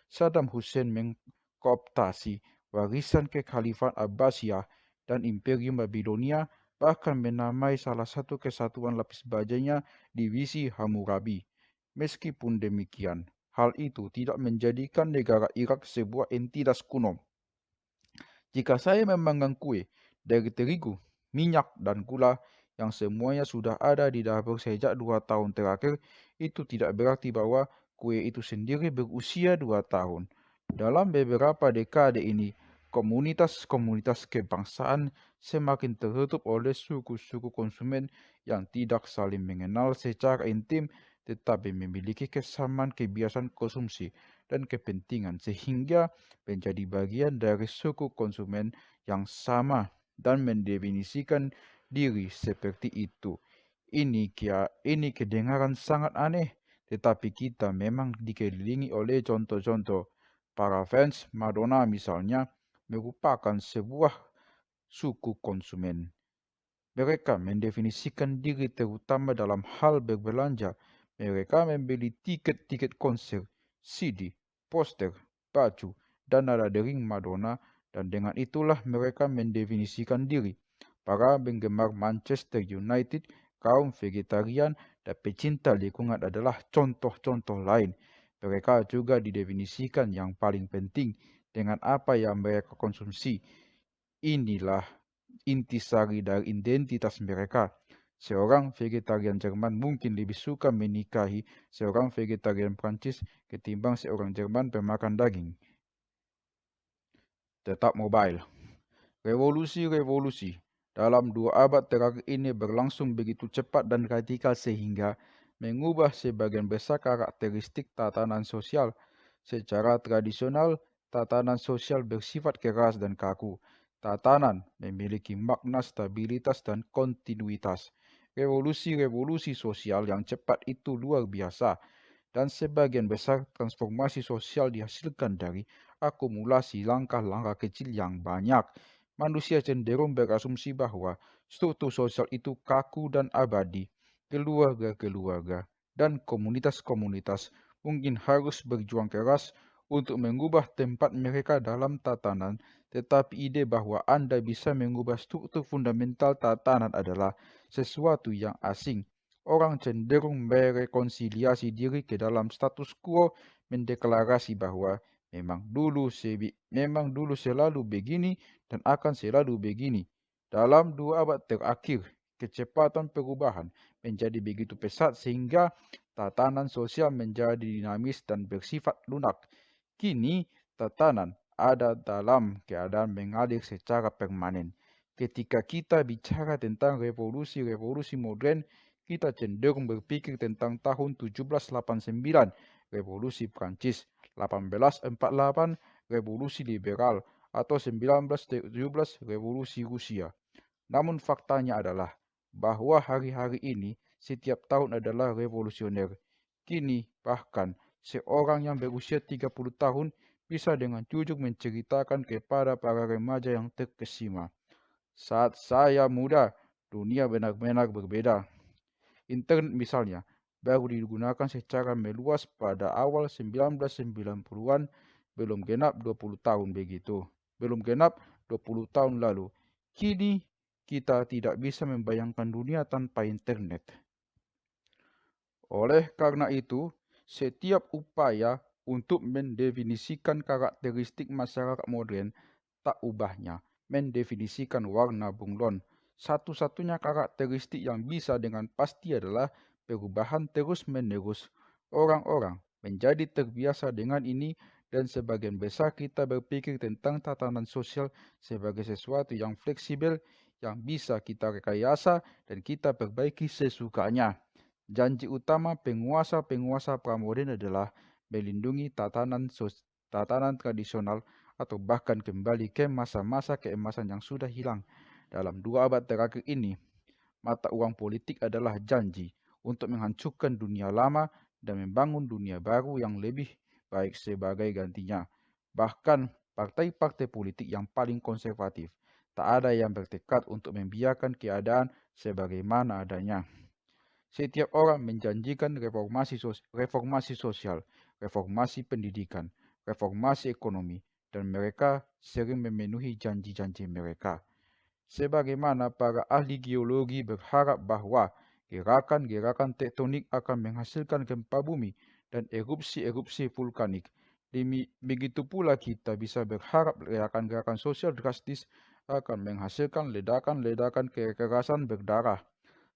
Saddam Hussein mengkooptasi warisan kekhalifahan Abbasiyah dan Imperium Babilonia, bahkan menamai salah satu kesatuan lapis bajanya Divisi Hammurabi. Meskipun demikian, hal itu tidak menjadikan negara Irak sebuah entitas kuno. Jika saya memanggang kue dari terigu, minyak, dan gula yang semuanya sudah ada di dapur sejak 2 tahun terakhir, itu tidak berarti bahwa kue itu sendiri berusia 2 tahun. Dalam beberapa dekade ini, komunitas-komunitas kebangsaan semakin tertutup oleh suku-suku konsumen yang tidak saling mengenal secara intim tetapi memiliki kesamaan kebiasaan konsumsi dan kepentingan sehingga menjadi bagian dari suku konsumen yang sama dan mendefinisikan diri seperti itu. Ini kedengaran sangat aneh, tetapi kita memang dikelilingi oleh contoh-contoh. Para fans Madonna misalnya merupakan sebuah suku konsumen. Mereka mendefinisikan diri terutama dalam hal berbelanja. Mereka membeli tiket-tiket konser, CD, poster, baju, dan nada dering Madonna, dan dengan itulah mereka mendefinisikan diri. Para penggemar Manchester United, kaum vegetarian, dan pecinta lingkungan adalah contoh-contoh lain. Mereka juga didefinisikan yang paling penting dengan apa yang mereka konsumsi. Inilah intisari dari identitas mereka. Seorang vegetarian Jerman mungkin lebih suka menikahi seorang vegetarian Prancis ketimbang seorang Jerman pemakan daging. Tetap mobile. Revolusi-revolusi dalam 2 abad terakhir ini berlangsung begitu cepat dan radikal sehingga mengubah sebagian besar karakteristik tatanan sosial. Secara tradisional, tatanan sosial bersifat keras dan kaku. Tatanan memiliki makna stabilitas dan kontinuitas. Revolusi-revolusi sosial yang cepat itu luar biasa, dan sebagian besar transformasi sosial dihasilkan dari akumulasi langkah-langkah kecil yang banyak. Manusia cenderung berasumsi bahwa struktur sosial itu kaku dan abadi. Keluarga-keluarga dan komunitas-komunitas mungkin harus berjuang keras untuk mengubah tempat mereka dalam tatanan, tetapi ide bahwa Anda bisa mengubah struktur fundamental tatanan adalah sesuatu yang asing. Orang cenderung merekonsiliasi diri ke dalam status quo, mendeklarasi bahwa memang dulu selalu begini dan akan selalu begini. Dalam 2 abad terakhir, kecepatan perubahan menjadi begitu pesat sehingga tatanan sosial menjadi dinamis dan bersifat lunak. Kini, tatanan ada dalam keadaan mengalir secara permanen. Ketika kita bicara tentang revolusi-revolusi modern, kita cenderung berpikir tentang tahun 1789, Revolusi Prancis, 1848, Revolusi Liberal, atau 1917, Revolusi Rusia. Namun faktanya adalah bahwa hari-hari ini setiap tahun adalah revolusioner. Kini bahkan seorang yang berusia 30 tahun bisa dengan jujur menceritakan kepada para remaja yang terkesima. Saat saya muda, dunia benar-benar berbeda. Internet misalnya baru digunakan secara meluas pada awal 1990-an, belum genap 20 tahun begitu. Belum genap 20 tahun lalu. Kini kita tidak bisa membayangkan dunia tanpa internet. Oleh karena itu, setiap upaya untuk mendefinisikan karakteristik masyarakat modern tak ubahnya mendefinisikan warna bunglon. Satu-satunya karakteristik yang bisa dengan pasti adalah perubahan terus-menerus. Orang-orang menjadi terbiasa dengan ini dan sebagian besar kita berpikir tentang tatanan sosial sebagai sesuatu yang fleksibel yang bisa kita rekayasa dan kita perbaiki sesukanya. Janji utama penguasa-penguasa pramodern adalah melindungi tatanan tradisional atau bahkan kembali ke masa-masa keemasan yang sudah hilang. Dalam 2 abad terakhir ini, mata uang politik adalah janji untuk menghancurkan dunia lama dan membangun dunia baru yang lebih baik sebagai gantinya. Bahkan partai-partai politik yang paling konservatif, tak ada yang bertekad untuk membiarkan keadaan sebagaimana adanya. Setiap orang menjanjikan reformasi sosial, reformasi pendidikan, reformasi ekonomi, dan mereka sering memenuhi janji-janji mereka. Sebagaimana para ahli geologi berharap bahwa gerakan-gerakan tektonik akan menghasilkan gempa bumi dan erupsi-erupsi vulkanik, begitu pula kita bisa berharap gerakan-gerakan sosial drastis akan menghasilkan ledakan-ledakan kekerasan berdarah.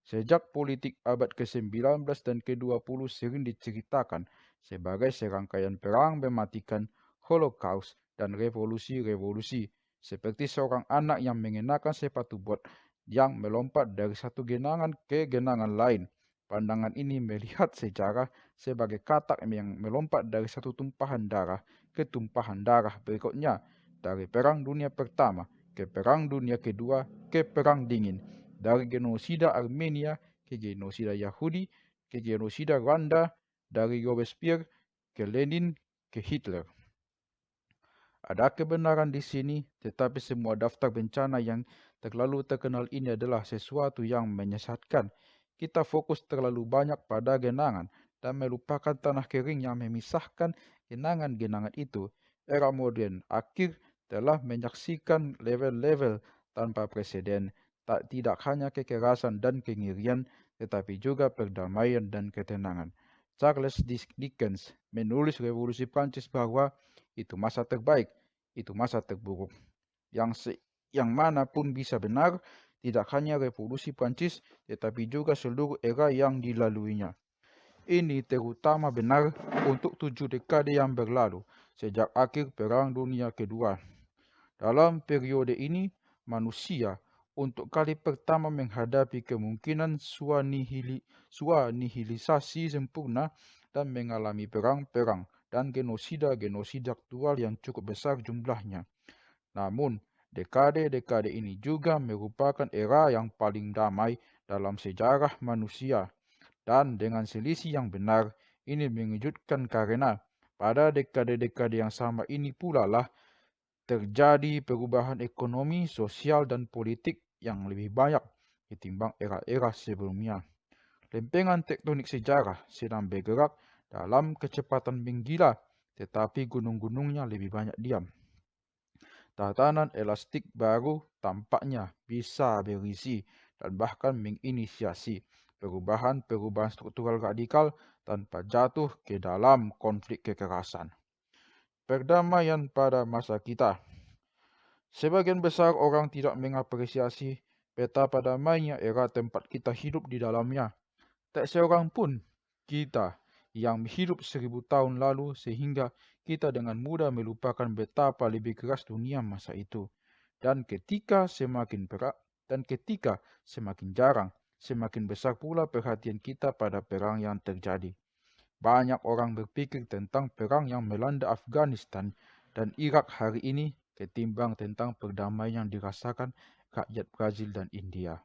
Sejak politik abad ke-19 dan ke-20 sering diceritakan sebagai serangkaian perang mematikan, holocaust, dan revolusi-revolusi, seperti seorang anak yang mengenakan sepatu bot yang melompat dari satu genangan ke genangan lain. Pandangan ini melihat sejarah sebagai katak yang melompat dari satu tumpahan darah ke tumpahan darah berikutnya, dari Perang Dunia Pertama ke Perang Dunia Kedua ke Perang Dingin, dari genosida Armenia ke genosida Yahudi ke genosida Rwanda, dari Robespierre ke Lenin ke Hitler. Ada kebenaran di sini, tetapi semua daftar bencana yang terlalu terkenal ini adalah sesuatu yang menyesatkan. Kita fokus terlalu banyak pada genangan dan melupakan tanah kering yang memisahkan genangan-genangan itu. Era modern akhir telah menyaksikan level-level tanpa preseden, tidak hanya kekerasan dan kengerian, tetapi juga perdamaian dan ketenangan. Charles Dickens menulis Revolusi Prancis bahwa itu masa terbaik, itu masa terburuk. Yang mana pun bisa benar, tidak hanya Revolusi Prancis, tetapi juga seluruh era yang dilaluinya. Ini terutama benar untuk 7 dekade yang berlalu, sejak akhir Perang Dunia Kedua. Dalam periode ini, manusia untuk kali pertama menghadapi kemungkinan swanihilisasi sempurna dan mengalami perang-perang dan genosida-genosida aktual yang cukup besar jumlahnya. Namun, dekade-dekade ini juga merupakan era yang paling damai dalam sejarah manusia. Dan dengan selisih yang benar, ini mengejutkan karena pada dekade-dekade yang sama ini pula lah terjadi perubahan ekonomi, sosial, dan politik yang lebih banyak ketimbang era-era sebelumnya. Lempengan tektonik sejarah sedang bergerak dalam kecepatan menggila, tetapi gunung-gunungnya lebih banyak diam. Tatanan elastik baru tampaknya bisa berisi dan bahkan menginisiasi perubahan-perubahan struktural radikal tanpa jatuh ke dalam konflik kekerasan. Perdamaian pada masa kita. Sebagian besar orang tidak mengapresiasi betapa damainya era tempat kita hidup di dalamnya. Tak seorang pun kita yang hidup 1000 tahun lalu sehingga kita dengan mudah melupakan betapa lebih keras dunia masa itu. Dan ketika semakin jarang, semakin besar pula perhatian kita pada perang yang terjadi. Banyak orang berpikir tentang perang yang melanda Afghanistan dan Irak hari ini ketimbang tentang perdamaian yang dirasakan rakyat Brazil dan India.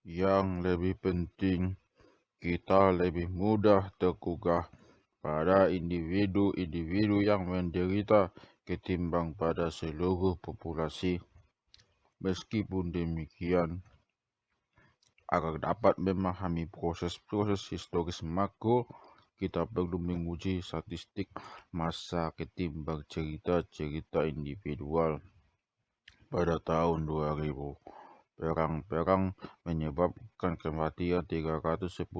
Yang lebih penting, kita lebih mudah tergugah pada individu-individu yang menderita ketimbang pada seluruh populasi. Meskipun demikian, agar dapat memahami proses-proses historis makro, kita perlu menguji statistik massa ketimbang cerita-cerita individual. Pada tahun 2000, perang-perang menyebabkan kematian 310.000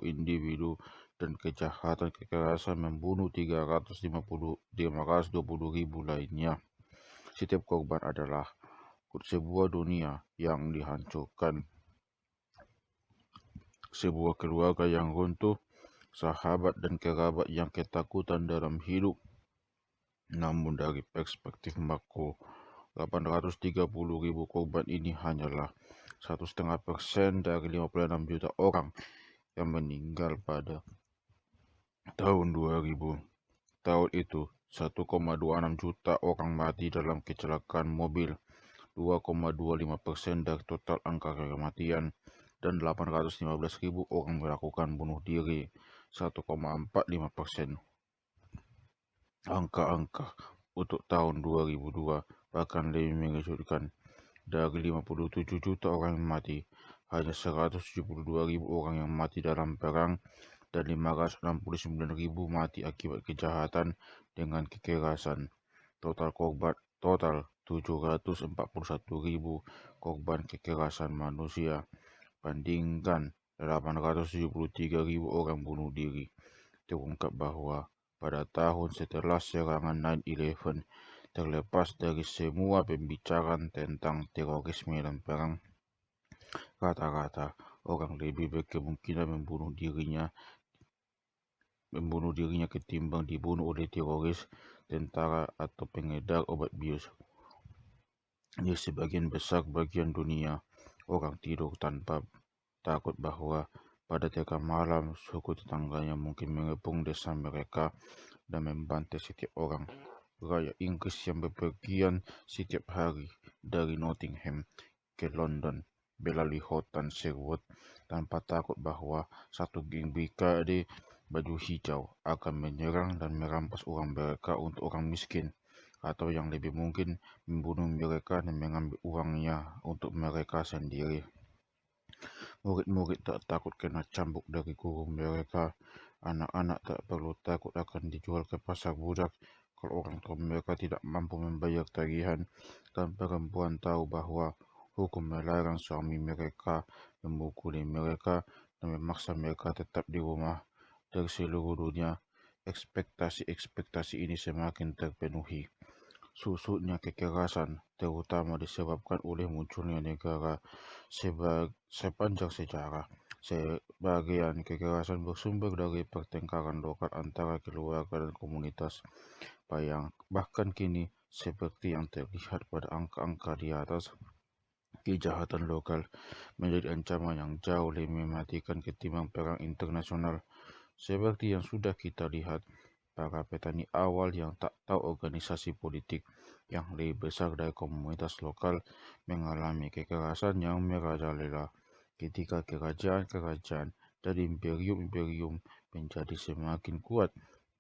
individu dan kejahatan kekerasan membunuh 520.000 lainnya. Setiap korban adalah sebuah dunia yang dihancurkan, sebuah keluarga yang runtuh, sahabat dan kerabat yang ketakutan dalam hidup. Namun dari perspektif makro, 830.000 korban ini hanyalah 1,5% dari 56 juta orang yang meninggal pada tahun 2000. Tahun itu, 1,26 juta orang mati dalam kecelakaan mobil, 2,25% dari total angka kematian, dan 815.000 orang melakukan bunuh diri, 1,45%. Angka-angka untuk tahun 2002 bahkan lebih mengejutkan. Dari 57 juta orang yang mati, hanya 172.000 orang yang mati dalam perang dan 569.000 mati akibat kejahatan dengan kekerasan. Total 741.000 korban kekerasan manusia, bandingkan 873.000 orang bunuh diri. Terungkap bahwa pada tahun setelah serangan 9/11, terlepas dari semua pembicaraan tentang terorisme dan perang, rata-rata orang lebih berkemungkinan membunuh dirinya ketimbang dibunuh oleh teroris, tentara, atau pengedar obat bius. Di sebagian besar bagian dunia, orang tidur tanpa takut bahwa pada tengah malam suku tetangganya mungkin mengepung desa mereka dan membantai setiap orang. Rakyat Inggris yang bepergian setiap hari dari Nottingham ke London melalui hutan Sherwood tanpa takut bahwa satu geng brigade baju hijau akan menyerang dan merampas uang mereka untuk orang miskin, atau yang lebih mungkin membunuh mereka dan mengambil uangnya untuk mereka sendiri. Murid-murid tak takut kena cambuk dari guru mereka. Anak-anak tak perlu takut akan dijual ke pasar budak kalau orang tua mereka tidak mampu membayar tagihan, dan perempuan tahu bahwa hukum melarang suami mereka memukuli mereka dan memaksa mereka tetap di rumah. Dari seluruh dunia, ekspektasi ini semakin terpenuhi. Susutnya kekerasan terutama disebabkan oleh munculnya negara. Sepanjang sejarah, sebagian kekerasan bersumber dari pertengkaran lokal antara keluarga dan komunitas. Bahkan kini, seperti yang terlihat pada angka-angka di atas, kejahatan lokal menjadi ancaman yang jauh lebih mematikan ketimbang perang internasional. Seperti yang sudah kita lihat, para petani awal yang tak tahu organisasi politik yang lebih besar dari komunitas lokal mengalami kekerasan yang merajalela ketika kerajaan-kerajaan dan imperium-imperium menjadi semakin kuat.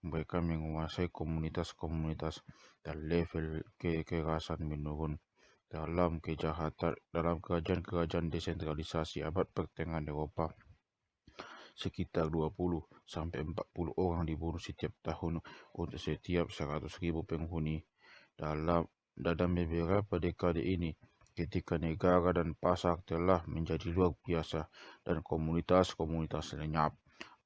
Mereka menguasai komunitas-komunitas dan level kekerasan menurun. Dalam kerajaan-kerajaan desentralisasi abad pertengahan Eropa, sekitar 20-40 orang dibunuh setiap tahun untuk setiap 100.000 penghuni. Dalam beberapa dekade ini, ketika negara dan pasar telah menjadi luar biasa dan komunitas-komunitas lenyap,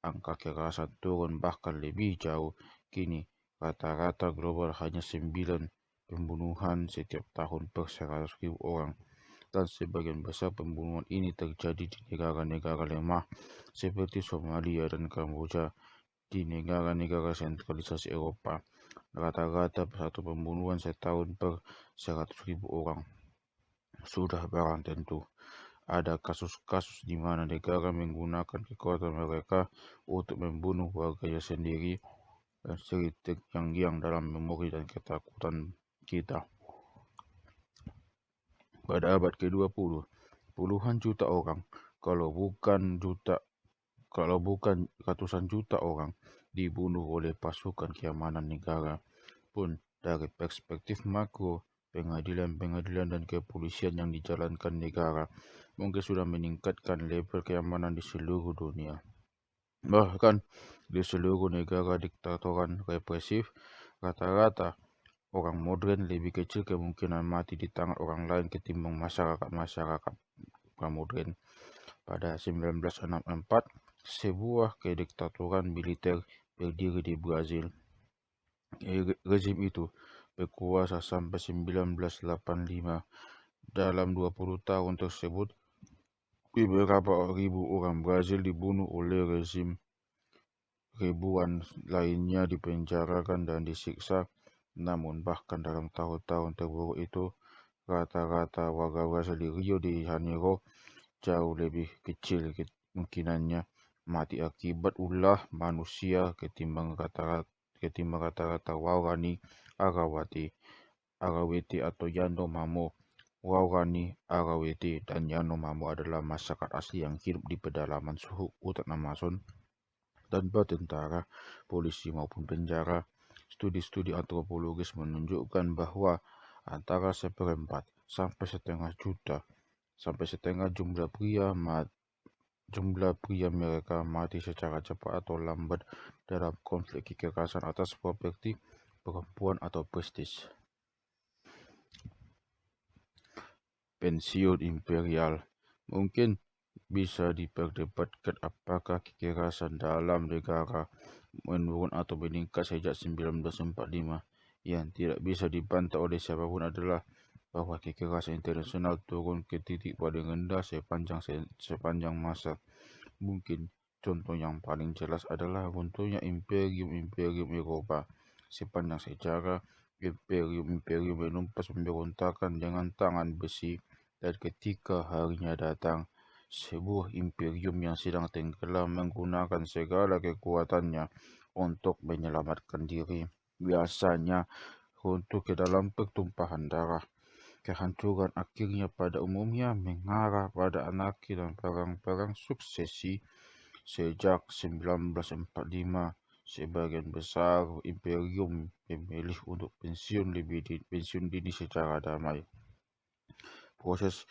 angka kekerasan turun bahkan lebih jauh. Kini, rata-rata global hanya 9 pembunuhan setiap tahun per 100.000 orang. Dan sebagian besar pembunuhan ini terjadi di negara-negara lemah seperti Somalia dan Kamboja. Di negara-negara sentralisasi Eropa, rata-rata satu pembunuhan setahun per 100.000 orang. Sudah barang tentu, ada kasus-kasus di mana negara menggunakan kekuatan mereka untuk membunuh warganya sendiri, dan sering terngiang dalam memori dan ketakutan kita. Pada abad ke-20, puluhan juta orang, kalau bukan ratusan juta orang, dibunuh oleh pasukan keamanan negara. Pun dari perspektif makro, pengadilan-pengadilan dan kepolisian yang dijalankan negara mungkin sudah meningkatkan level keamanan di seluruh dunia. Bahkan di seluruh negara diktatoran represif, rata-rata orang modern lebih kecil kemungkinan mati di tangan orang lain ketimbang masyarakat pra-modern. Pada 1964, sebuah kediktaturan militer berdiri di Brazil. Rezim itu berkuasa sampai 1985. Dalam 20 tahun tersebut, beberapa ribu orang Brazil dibunuh oleh rezim. Ribuan lainnya dipenjarakan dan disiksa. Namun bahkan dalam tahun-tahun terburuk itu, rata-rata warga Brasil di Rio de Janeiro jauh lebih kecil kemungkinannya mati akibat ulah manusia ketimbang rata-rata Waorani, Araweti atau Yanomamo. Waorani, Araweti, dan Yanomamo adalah masyarakat asli yang hidup di pedalaman suhu hutan Amazon tanpa tentara, polisi maupun penjara. Studi-studi antropologis menunjukkan bahwa antara 1/4 sampai setengah jumlah pria mereka mati secara cepat atau lambat dalam konflik kekerasan atas properti perempuan atau prestis. Pensiun imperial. Mungkin bisa diperdebatkan apakah kekerasan dalam negara menurun atau meningkat sejak 1945. Yang tidak bisa dibantah oleh siapapun adalah bahwa kekerasan internasional turun ke titik paling rendah sepanjang masa. Mungkin contoh yang paling jelas adalah runtuhnya imperium Eropa. Sepanjang sejarah, imperium menumpas pemberontakan dengan tangan besi, dan ketika harinya datang, sebuah imperium yang sedang tenggelam menggunakan segala kekuatannya untuk menyelamatkan diri. Biasanya runtuh ke dalam pertumpahan darah. Kehancuran akhirnya pada umumnya mengarah pada anarki dan perang-perang suksesi. Sejak 1945, sebagian besar imperium memilih untuk pensiun dini secara damai. Proses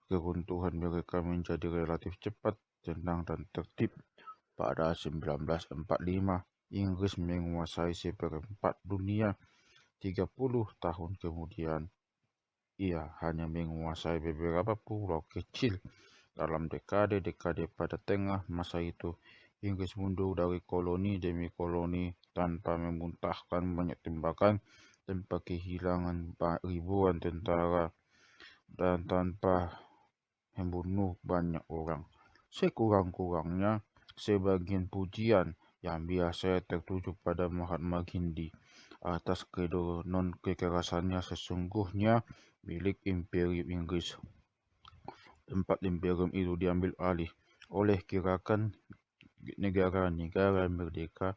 keruntuhan mereka menjadi relatif cepat, tenang, dan tertib. Pada 1945, Inggris menguasai 1/4 dunia. 30 tahun kemudian, ia hanya menguasai beberapa pulau kecil. Dalam dekade-dekade pada tengah masa itu, Inggris mundur dari koloni demi koloni tanpa memuntahkan banyak tembakan, tanpa kehilangan ribuan tentara, dan tanpa membunuh banyak orang. Sekurang-kurangnya, sebagian pujian yang biasa tertuju pada Mahatma Gandhi atas kredo non-kekerasannya sesungguhnya milik Imperium Inggris. Tempat imperium itu diambil alih oleh gerakan negara-negara merdeka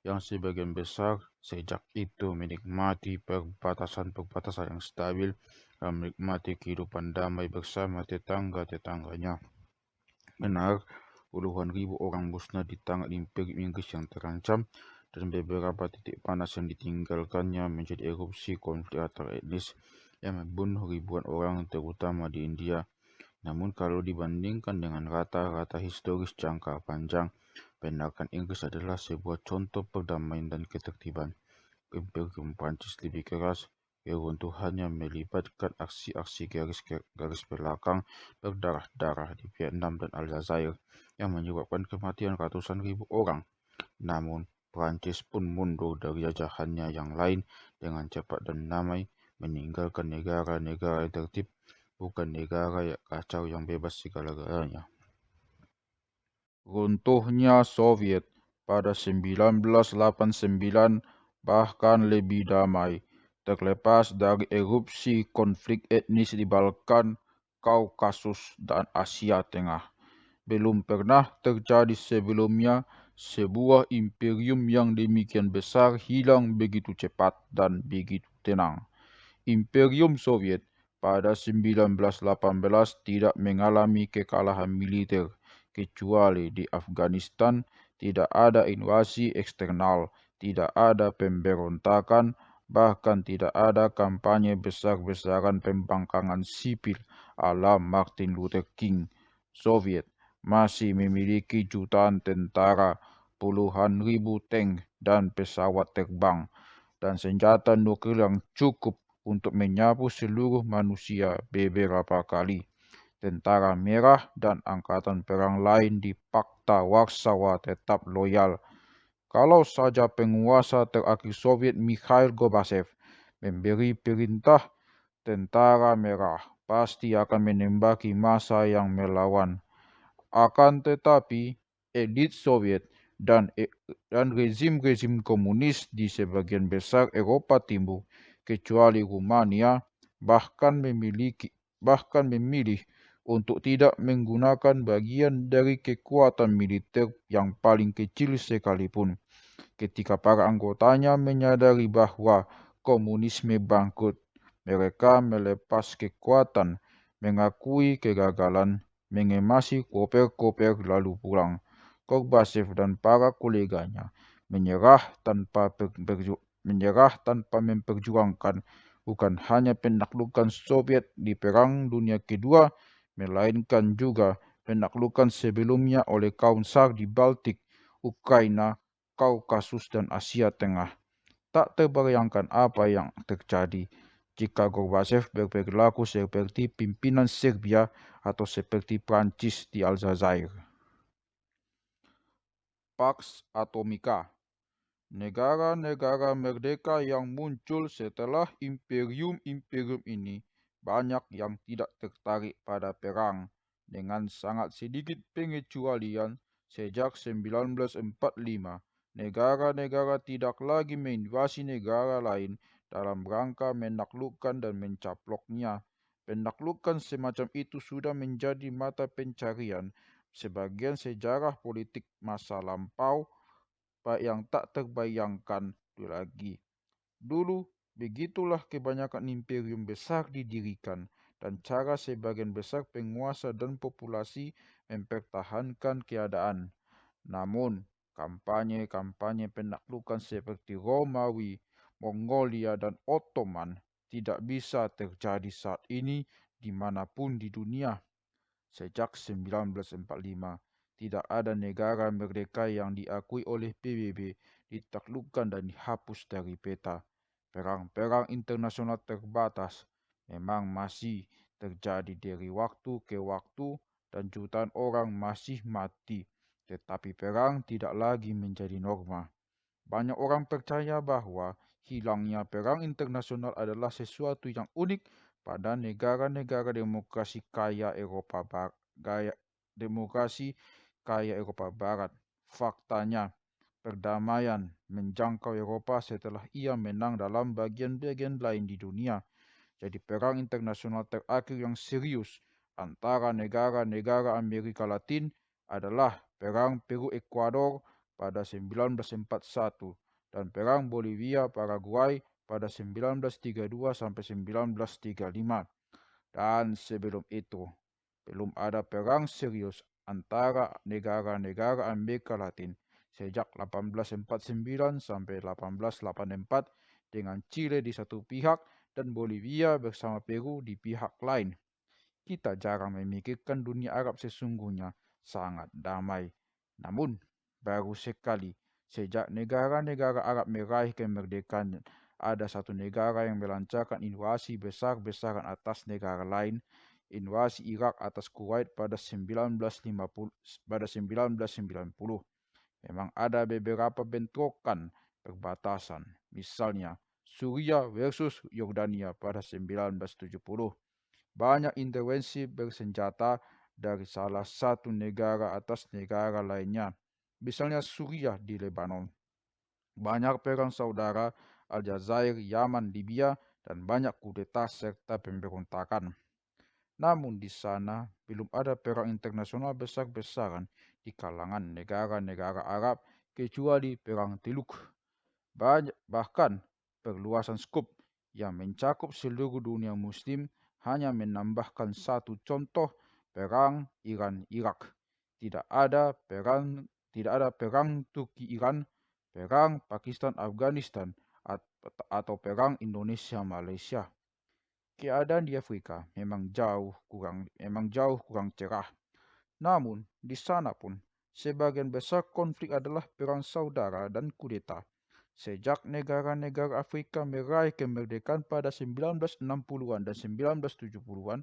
yang sebagian besar sejak itu menikmati perbatasan-perbatasan yang stabil dan menikmati kehidupan damai bersama tetangga-tetangganya. Benar, puluhan ribu orang musnah di tangan Imperium Inggris yang terancam, dan beberapa titik panas yang ditinggalkannya menjadi erupsi konflik antar etnis yang membunuh ribuan orang, terutama di India. Namun kalau dibandingkan dengan rata-rata historis jangka panjang, pendakan Inggris adalah sebuah contoh perdamaian dan ketertiban. Imperium Prancis lebih keras, keruntuhannya melibatkan aksi-aksi garis belakang berdarah-darah di Vietnam dan Aljazair yang menyebabkan kematian ratusan ribu orang. Namun, Prancis pun mundur dari jajahannya yang lain dengan cepat dan damai, meninggalkan negara-negara yang tertib, bukan negara yang kacau yang bebas segala-galanya. Runtuhnya Soviet pada 1989 bahkan lebih damai, terlepas dari erupsi konflik etnis di Balkan, Kaukasus, dan Asia Tengah. Belum pernah terjadi sebelumnya sebuah imperium yang demikian besar hilang begitu cepat dan begitu tenang. Imperium Soviet pada 1918 tidak mengalami kekalahan militer, kecuali di Afghanistan. Tidak ada invasi eksternal, tidak ada pemberontakan, bahkan tidak ada kampanye besar-besaran pembangkangan sipil ala Martin Luther King. Soviet masih memiliki jutaan tentara, puluhan ribu tank dan pesawat terbang, dan senjata nuklir yang cukup untuk menyapu seluruh manusia beberapa kali. Tentara Merah dan angkatan perang lain di Pakta Warsawa tetap loyal. Kalau saja penguasa terakhir Soviet Mikhail Gorbachev memberi perintah, Tentara Merah pasti akan menembaki massa yang melawan. Akan tetapi, elit Soviet dan rezim-rezim komunis di sebagian besar Eropa Timur, kecuali Rumania, bahkan memilih untuk tidak menggunakan bagian dari kekuatan militer yang paling kecil sekalipun. Ketika para anggotanya menyadari bahwa komunisme bangkrut, mereka melepas kekuatan, mengakui kegagalan, mengemasi koper-koper lalu pulang. Gorbachev dan para koleganya menyerah tanpa memperjuangkan bukan hanya penaklukan Soviet di Perang Dunia Kedua, melainkan juga penaklukan sebelumnya oleh kaum Tsar di Baltik, Ukraina, Kaukasus, dan Asia Tengah. Tak terbayangkan apa yang terjadi jika Gorbachev berperilaku seperti pimpinan Serbia atau seperti Prancis di Aljazair. Pax Atomica. Negara-negara merdeka yang muncul setelah imperium-imperium ini banyak yang tidak tertarik pada perang, dengan sangat sedikit pengecualian. Sejak 1945, negara-negara tidak lagi menginvasi negara lain dalam rangka menaklukkan dan mencaploknya. Penaklukan semacam itu sudah menjadi mata pencarian sebagian sejarah politik masa lampau yang tak terbayangkan lagi. Dulu, begitulah kebanyakan imperium besar didirikan dan cara sebagian besar penguasa dan populasi mempertahankan keadaan. Namun, kampanye-kampanye penaklukan seperti Romawi, Mongolia, dan Ottoman tidak bisa terjadi saat ini dimanapun di dunia. Sejak 1945, tidak ada negara merdeka yang diakui oleh PBB, ditaklukkan dan dihapus dari peta. Perang-perang internasional terbatas memang masih terjadi dari waktu ke waktu dan jutaan orang masih mati, tetapi perang tidak lagi menjadi norma. Banyak orang percaya bahwa hilangnya perang internasional adalah sesuatu yang unik pada negara-negara demokrasi kaya Eropa Barat. Faktanya, perdamaian menjangkau Eropa setelah ia menang dalam bagian-bagian lain di dunia. Jadi perang internasional terakhir yang serius antara negara-negara Amerika Latin adalah Perang Peru-Ekuador pada 1941 dan Perang Bolivia-Paraguay pada 1932 sampai 1935. Dan sebelum itu, belum ada perang serius antara negara-negara Amerika Latin sejak 1849 sampai 1884 dengan Chile di satu pihak dan Bolivia bersama Peru di pihak lain. Kita jarang memikirkan dunia Arab sesungguhnya sangat damai. Namun, baru sekali sejak negara-negara Arab meraih kemerdekaan, ada satu negara yang melancarkan invasi besar-besaran atas negara lain, invasi Irak atas Kuwait pada 1990. Memang ada beberapa bentrokan perbatasan, misalnya Suriah versus Yordania pada 1970. Banyak intervensi bersenjata dari salah satu negara atas negara lainnya, misalnya Suriah di Lebanon. Banyak perang saudara Aljazair, Yaman, Libya, dan banyak kudeta serta pemberontakan. Namun di sana belum ada perang internasional besar-besaran di kalangan negara-negara Arab kecuali Perang Teluk. Bahkan perluasan skop yang mencakup seluruh dunia muslim hanya menambahkan satu contoh, perang Iran-Irak. Tidak ada perang Turki-Iran, perang Pakistan-Afghanistan, atau perang Indonesia-Malaysia. Keadaan di Afrika memang jauh kurang cerah. Namun, di sana pun sebagian besar konflik adalah perang saudara dan kudeta. Sejak negara-negara Afrika meraih kemerdekaan pada 1960-an dan 1970-an,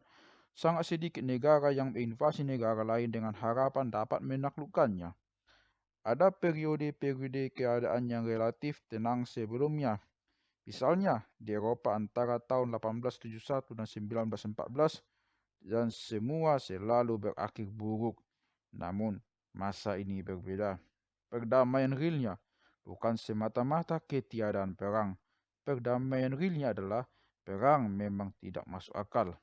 sangat sedikit negara yang menginvasi negara lain dengan harapan dapat menaklukkannya. Ada periode-periode keadaan yang relatif tenang sebelumnya. Misalnya di Eropa antara tahun 1871 dan 1914, dan semua selalu berakhir buruk. Namun, masa ini berbeda. Perdamaian realnya bukan semata-mata ketiadaan perang. Perdamaian realnya adalah perang memang tidak masuk akal.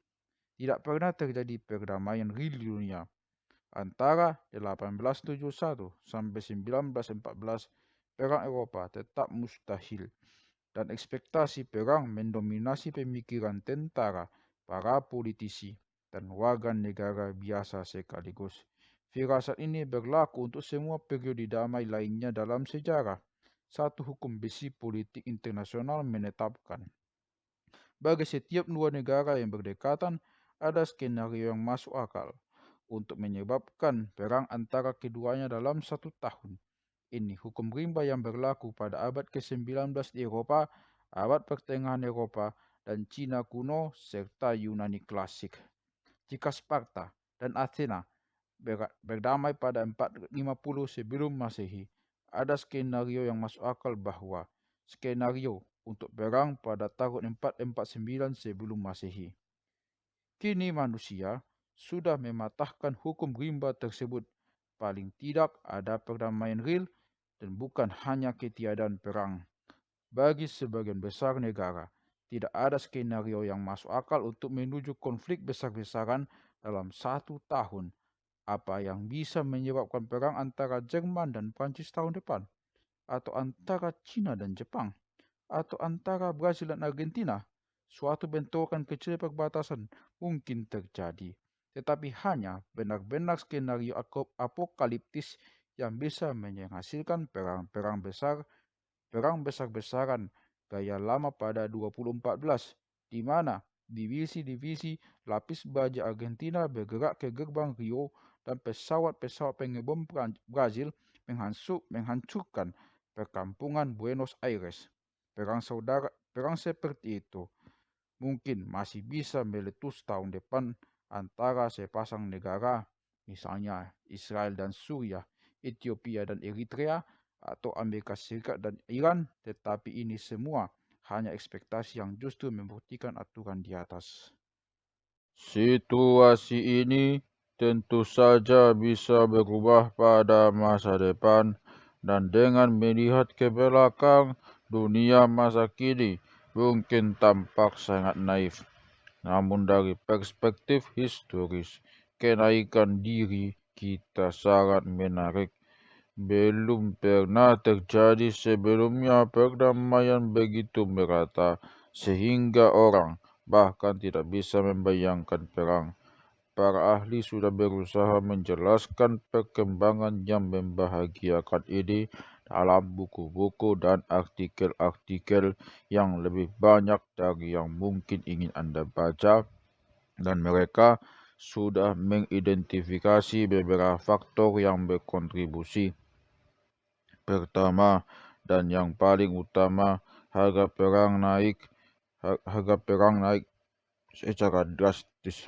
Tidak pernah terjadi perdamaian real di dunia. Antara 1871 sampai 1914, perang Eropa tetap mustahil. Dan ekspektasi perang mendominasi pemikiran tentara, para politisi, dan warga negara biasa sekaligus. Firasat ini berlaku untuk semua periode damai lainnya dalam sejarah. Satu hukum besi politik internasional menetapkan, bagi setiap dua negara yang berdekatan, ada skenario yang masuk akal untuk menyebabkan perang antara keduanya dalam 1 tahun. Ini hukum rimba yang berlaku pada abad ke-19 di Eropa, abad pertengahan Eropa, dan Cina kuno, serta Yunani klasik. Jika Sparta dan Athena berdamai pada 450 sebelum Masehi, ada skenario yang masuk akal bahwa skenario untuk perang pada tahun 449 sebelum Masehi. Kini manusia sudah mematahkan hukum rimba tersebut. Paling tidak ada perdamaian real dan bukan hanya ketiadaan perang. Bagi sebagian besar negara, tidak ada skenario yang masuk akal untuk menuju konflik besar-besaran dalam 1 tahun. Apa yang bisa menyebabkan perang antara Jerman dan Prancis tahun depan? Atau antara China dan Jepang? Atau antara Brazil dan Argentina? Suatu bentrokan kecil perbatasan mungkin terjadi, tetapi hanya benar-benar skenario apokaliptis yang bisa menghasilkan perang besar-besaran gaya lama pada 2014, di mana divisi-divisi lapis baja Argentina bergerak ke gerbang Rio dan pesawat-pesawat pengebom Brazil menghancurkan perkampungan Buenos Aires. Perang seperti itu mungkin masih bisa meletus tahun depan antara sepasang negara, misalnya Israel dan Suriah, Ethiopia dan Eritrea, atau Amerika Serikat dan Iran, tetapi ini semua hanya ekspektasi yang justru membuktikan aturan di atas. Situasi ini tentu saja bisa berubah pada masa depan, dan dengan melihat ke belakang, dunia masa kini mungkin tampak sangat naif. Namun dari perspektif historis, kenaikan diri kita sangat menarik. Belum pernah terjadi sebelumnya perdamaian begitu merata, sehingga orang bahkan tidak bisa membayangkan perang. Para ahli sudah berusaha menjelaskan perkembangan yang membahagiakan ini dalam buku-buku dan artikel-artikel yang lebih banyak dari yang mungkin ingin Anda baca, dan mereka sudah mengidentifikasi beberapa faktor yang berkontribusi. Pertama, dan yang paling utama, harga perang naik secara drastis.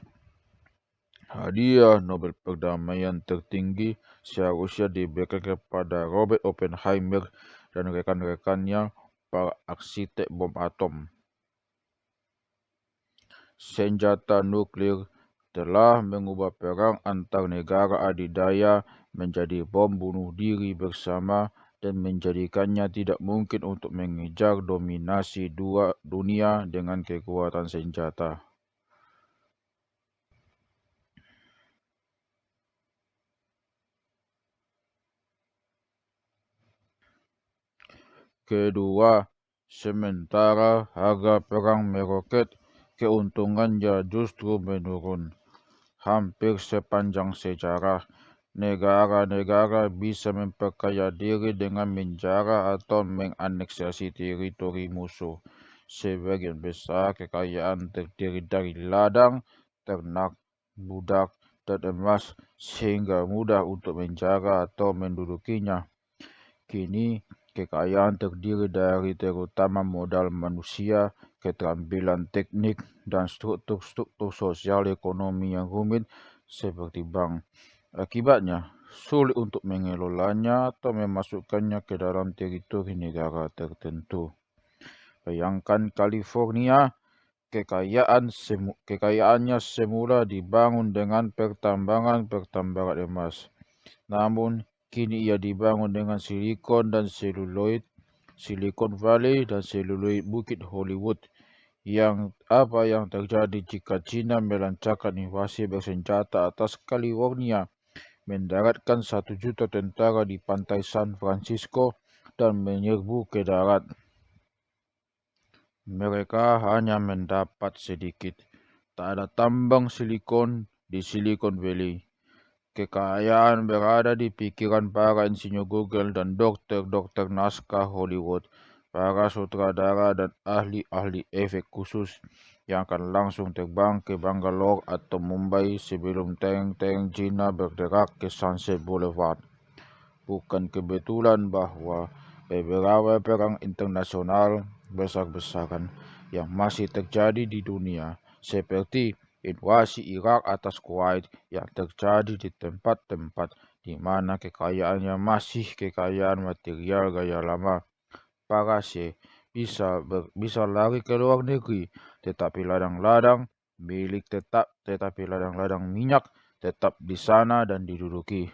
Hadiah Nobel Perdamaian tertinggi seharusnya diberikan kepada Robert Oppenheimer dan rekan-rekannya, para arsitek bom atom. Senjata nuklir telah mengubah perang antar negara adidaya menjadi bom bunuh diri bersama dan menjadikannya tidak mungkin untuk mengejar dominasi dunia dengan kekuatan senjata. Kedua, sementara harga perang meroket, keuntungannya justru menurun. Hampir sepanjang sejarah, negara-negara bisa memperkaya diri dengan menjara atau menganeksasi teritori musuh. Sebagian besar kekayaan terdiri dari ladang, ternak, budak, dan emas, sehingga mudah untuk menjaga atau mendudukinya. Kini, kekayaan terdiri dari terutama modal manusia, keterampilan teknik, dan struktur sosial ekonomi yang rumit seperti bank. Akibatnya, sulit untuk mengelolanya atau memasukkannya ke dalam teritori negara tertentu. Bayangkan California, kekayaannya semula dibangun dengan pertambangan emas. Namun, kini ia dibangun dengan silikon dan seluloid, Silicon Valley dan seluloid Bukit Hollywood. Apa yang terjadi jika China melancarkan invasi bersenjata atas California, mendaratkan 1 juta tentara di pantai San Francisco, dan menyerbu ke darat? Mereka hanya mendapat sedikit. Tak ada tambang silikon di Silicon Valley. Kekayaan berada di pikiran para insinyur Google dan dokter-dokter naskah Hollywood, para sutradara dan ahli-ahli efek khusus yang akan langsung terbang ke Bangalore atau Mumbai sebelum tank-tank China bergerak ke Sunset Boulevard. Bukan kebetulan bahwa beberapa perang internasional besar-besaran yang masih terjadi di dunia, seperti invasi Irak atas Kuwait, yang terjadi di tempat-tempat di mana kekayaannya masih kekayaan material gaya lama. Parase bisa lari ke luar negeri, tetapi ladang-ladang minyak tetap di sana dan diduduki.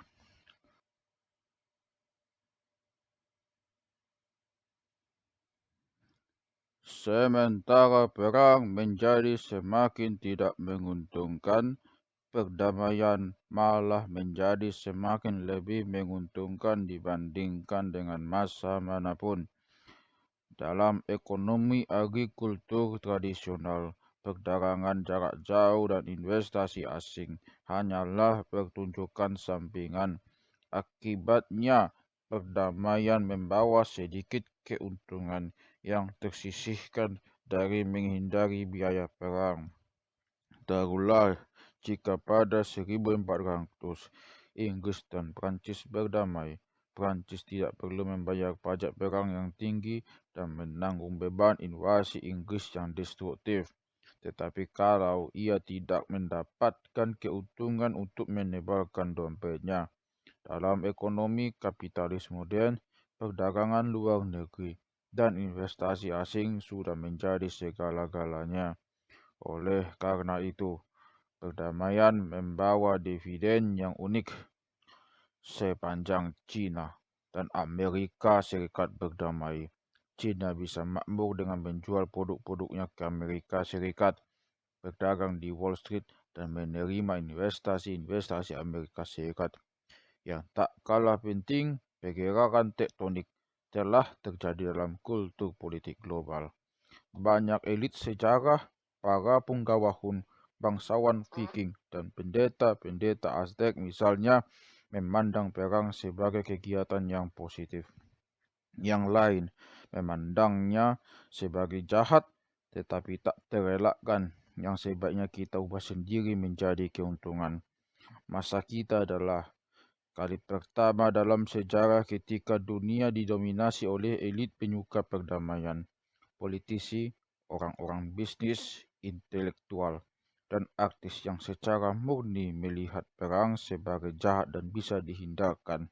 Sementara perang menjadi semakin tidak menguntungkan, perdamaian malah menjadi semakin lebih menguntungkan dibandingkan dengan masa manapun. Dalam ekonomi agrikultur tradisional, perdagangan jarak jauh dan investasi asing hanyalah pertunjukan sampingan. Akibatnya, perdamaian membawa sedikit keuntungan yang tersisihkan dari menghindari biaya perang. Taruhlah jika pada 1400 Inggris dan Prancis berdamai, Prancis tidak perlu membayar pajak perang yang tinggi dan menanggung beban invasi Inggris yang destruktif. Tetapi kalau ia tidak mendapatkan keuntungan untuk menebalkan dompetnya, dalam ekonomi kapitalis modern, perdagangan luar negeri dan investasi asing sudah menjadi segala-galanya. Oleh karena itu, perdamaian membawa dividen yang unik. Sepanjang China dan Amerika Serikat berdamai, China bisa makmur dengan menjual produk-produknya ke Amerika Serikat, berdagang di Wall Street, dan menerima investasi-investasi Amerika Serikat. Yang tak kalah penting, pergerakan tektonik telah terjadi dalam kultur politik global. Banyak elit sejarah, para punggawa Hun, bangsawan Viking, dan pendeta-pendeta Aztec misalnya memandang perang sebagai kegiatan yang positif. Yang lain memandangnya sebagai jahat, tetapi tak terelakkan, yang sebaiknya kita ubah sendiri menjadi keuntungan. Masa kita adalah kali pertama dalam sejarah ketika dunia didominasi oleh elit penyuka perdamaian, politisi, orang-orang bisnis, intelektual, dan artis yang secara murni melihat perang sebagai jahat dan bisa dihindarkan.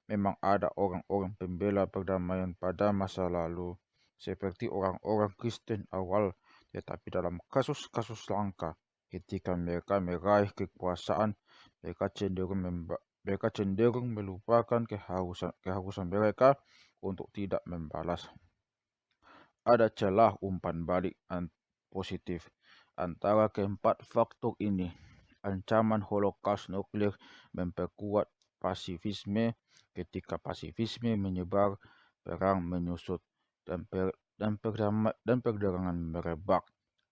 Memang ada orang-orang pembela perdamaian pada masa lalu, seperti orang-orang Kristen awal, tetapi dalam kasus-kasus langka, ketika mereka meraih kekuasaan, mereka cenderung melupakan keharusan mereka untuk tidak membalas. Ada celah umpan balik positif antara keempat faktor ini. Ancaman Holocaust nuklir memperkuat pasifisme. Ketika pasifisme menyebar, perang menyusut, dan perdagangan merebak.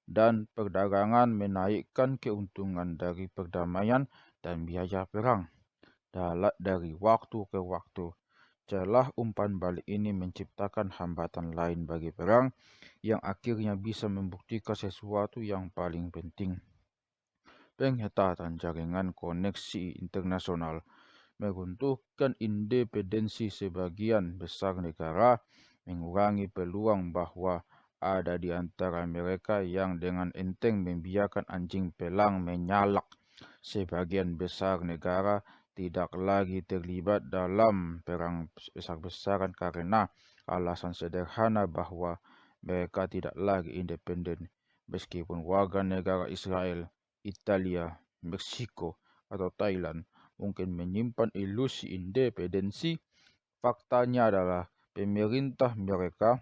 Dan perdagangan menaikkan keuntungan dari perdamaian dan biaya perang. Dari waktu ke waktu, celah umpan balik ini menciptakan hambatan lain bagi perang, yang akhirnya bisa membuktikan sesuatu yang paling penting. Pengetatan jaringan koneksi internasional meruntuhkan independensi sebagian besar negara, mengurangi peluang bahwa ada di antara mereka yang dengan enteng membiarkan anjing pelang menyalak. Sebagian besar negara tidak lagi terlibat dalam perang besar-besaran karena alasan sederhana bahwa mereka tidak lagi independen, meskipun warga negara Israel, Italia, Meksiko, atau Thailand mungkin menyimpan ilusi independensi. Faktanya adalah pemerintah mereka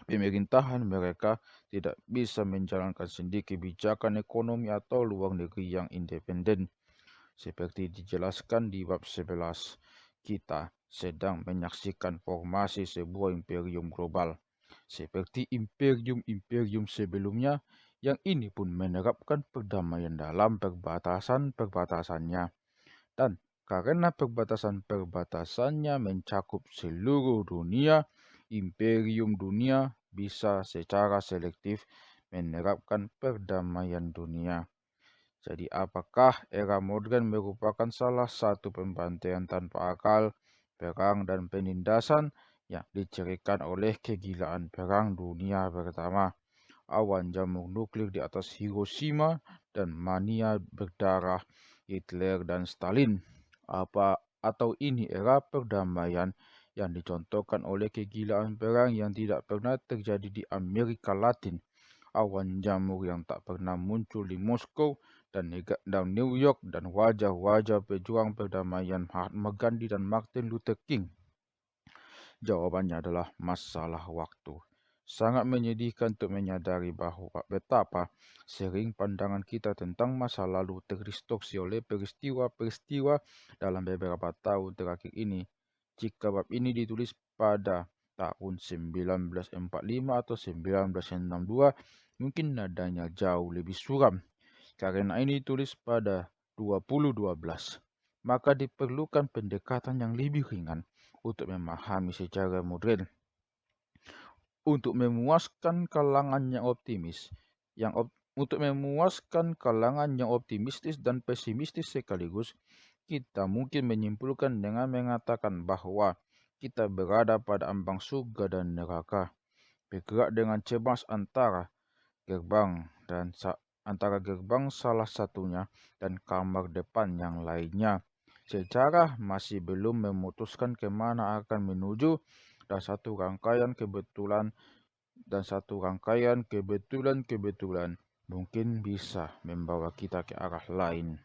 pemerintahan mereka tidak bisa menjalankan sendiri kebijakan ekonomi atau luar negeri yang independen. Seperti dijelaskan di bab 11, kita sedang menyaksikan formasi sebuah imperium global. Seperti imperium-imperium sebelumnya, yang ini pun menerapkan perdamaian dalam perbatasan-perbatasannya. Dan karena perbatasan-perbatasannya mencakup seluruh dunia, imperium dunia bisa secara selektif menerapkan perdamaian dunia. Jadi apakah era modern merupakan salah satu pembantaian tanpa akal, perang dan penindasan yang dicirikan oleh kegilaan Perang Dunia Pertama, awan jamur nuklir di atas Hiroshima, dan mania berdarah Hitler dan Stalin? Atau ini era perdamaian yang dicontohkan oleh kegilaan perang yang tidak pernah terjadi di Amerika Latin, awan jamur yang tak pernah muncul di Moskow dan New York, dan wajah-wajah pejuang perdamaian Mahatma Gandhi dan Martin Luther King? Jawabannya adalah masalah waktu. Sangat menyedihkan untuk menyadari bahwa betapa sering pandangan kita tentang masa lalu terdistorsi oleh peristiwa-peristiwa dalam beberapa tahun terakhir ini. Jika bab ini ditulis pada tahun 1945 atau 1962, mungkin nadanya jauh lebih suram. Karena ini ditulis pada 2012, maka diperlukan pendekatan yang lebih ringan untuk memahami secara modern. Untuk memuaskan kalangan yang optimistis dan pesimistis sekaligus, kita mungkin menyimpulkan dengan mengatakan bahwa kita berada pada ambang surga dan neraka, bergerak dengan cemas antara gerbang salah satunya dan kamar depan yang lainnya. Sejarah masih belum memutuskan kemana akan menuju, dan satu rangkaian kebetulan mungkin bisa membawa kita ke arah lain.